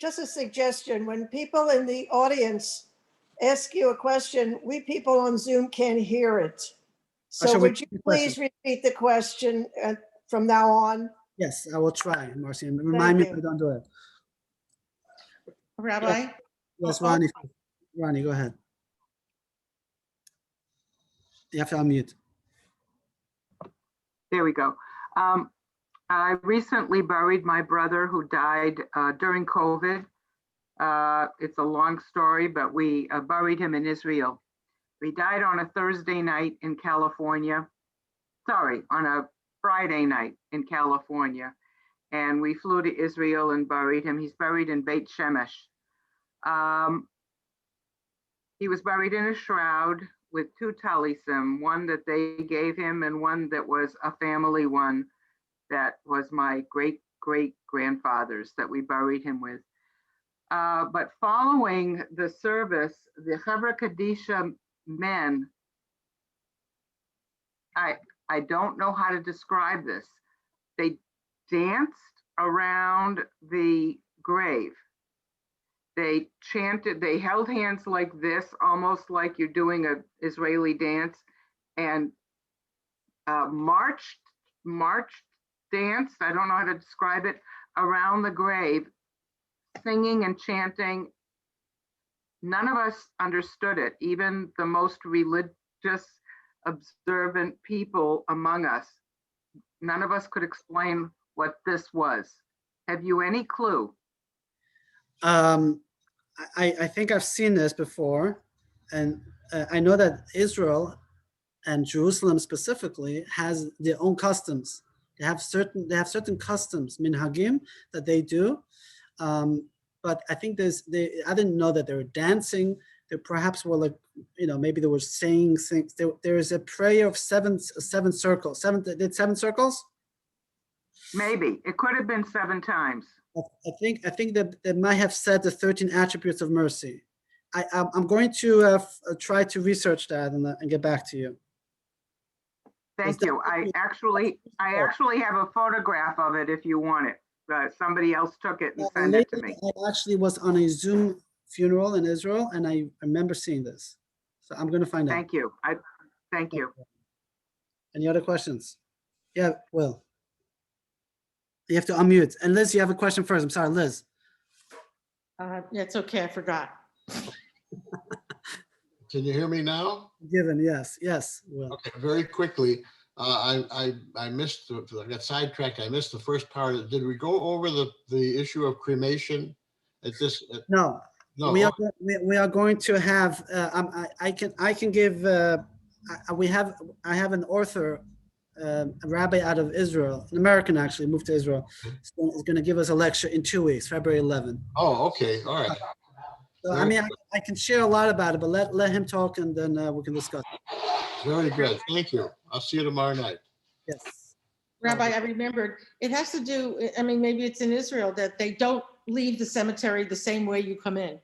just a suggestion. When people in the audience ask you a question, we people on Zoom can't hear it. So would you please repeat the question from now on? Yes, I will try, Marcy. Remind me if I don't do it. Rabbi? Yes, Ronnie. Ronnie, go ahead. You have to unmute. There we go. I recently buried my brother who died during COVID. It's a long story, but we buried him in Israel. He died on a Thursday night in California. Sorry, on a Friday night in California. And we flew to Israel and buried him. He's buried in Beit Shemesh. He was buried in a shroud with 2 talisim, one that they gave him and one that was a family one that was my great-great-grandfather's that we buried him with. But following the service, the Chevra Kadisha men, I don't know how to describe this. They danced around the grave. They chanted, they held hands like this, almost like you're doing an Israeli dance, and marched danced, I don't know how to describe it, around the grave, singing and chanting. None of us understood it, even the most religious, observant people among us. None of us could explain what this was. Have you any clue? I think I've seen this before, and I know that Israel and Jerusalem specifically has their own customs. They have certain customs, minhagim, that they do. But I think I didn't know that they were dancing. They perhaps were like, maybe they were saying things. There is a prayer of seven circles. They did 7 circles? Maybe. It could have been 7 times. I think that they might have said the 13 attributes of mercy. I'm going to try to research that and get back to you. Thank you. I actually have a photograph of it if you want it. Somebody else took it and sent it to me. I actually was on a Zoom funeral in Israel, and I remember seeing this. So I'm going to find out. Thank you. Thank you. Any other questions? Yeah, Will. You have to unmute. And Liz, you have a question first. I'm sorry, Liz. Yeah, it's okay, I forgot. Can you hear me now? Given, yes, Will. Okay, very quickly. I missed, I got sidetracked. I missed the first part. Did we go over the issue of cremation at this? No. No. We are going to have. I can give. I have an author, a rabbi out of Israel, an American actually, moved to Israel. Is going to give us a lecture in 2 weeks, February 11th. Oh, okay, all right. So, I mean, I can share a lot about it, but let him talk, and then we can discuss. Very good. Thank you. I'll see you tomorrow night. Yes. Rabbi, I remembered, it has to do, I mean, maybe it's in Israel that they don't leave the cemetery the same way you come in.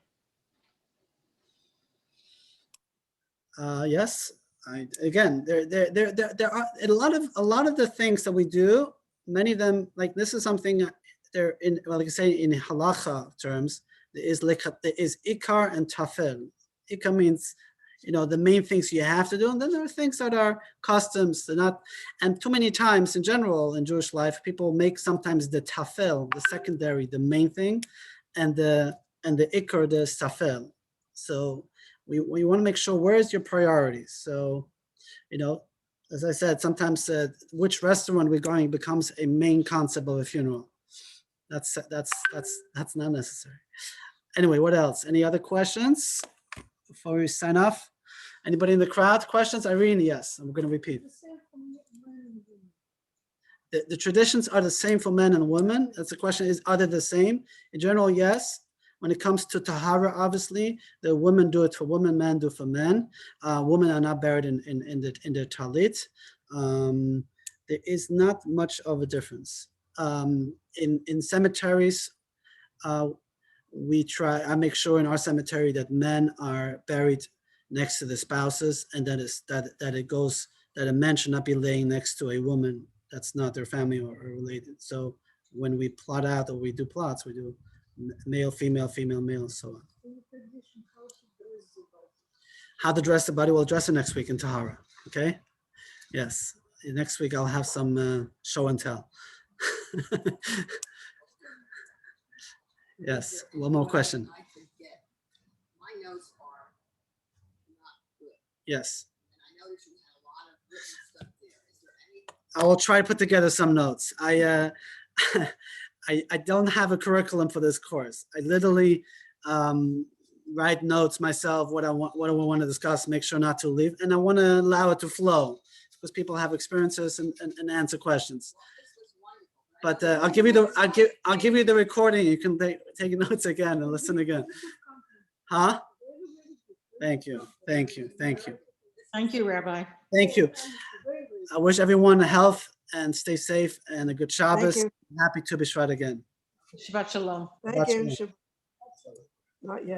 Yes. Again, there are a lot of the things that we do. Many of them, like this is something they're in, well, like I say in halacha terms, there is ikar and tafel. Ikar means, the main things you have to do, and then there are things that are customs. They're not, and too many times in general in Jewish life, people make sometimes the tafel, the secondary, the main thing, and the ikar, the tafel. So we want to make sure where is your priorities. So, as I said, sometimes which restaurant we're going becomes a main concept of a funeral. That's not necessary. Anyway, what else? Any other questions before we sign off? Anybody in the crowd? Questions? Irene, yes. I'm going to repeat. The traditions are the same for men and women. That's the question is, are they the same? In general, yes. When it comes to tahara, obviously, the women do it for women, men do it for men. Women are not buried in their talit. There is not much of a difference. In cemeteries, I make sure in our cemetery that men are buried next to the spouses, and that a man should not be laying next to a woman that's not their family or related. So when we plot out or we do plots, we do male, female, female, male, so on. How to dress the body? We'll address it next week in Tahara. Okay? Yes. Next week I'll have some show and tell. Yes. One more question. My notes are not good. Yes. And I noticed you had a lot of written stuff there. Is there any? I will try to put together some notes. I don't have a curriculum for this course. I literally write notes myself, what I want to discuss, make sure not to leave, and I want to allow it to flow because people have experiences and answer questions. But I'll give you the recording. You can take notes again and listen again. Huh? Thank you. Thank you. Thank you. Thank you, Rabbi. Thank you. I wish everyone health and stay safe and a good Shabbos. Thank Happy to be shot again. Shabbat shalom. Thank you. Shabbat Not yet.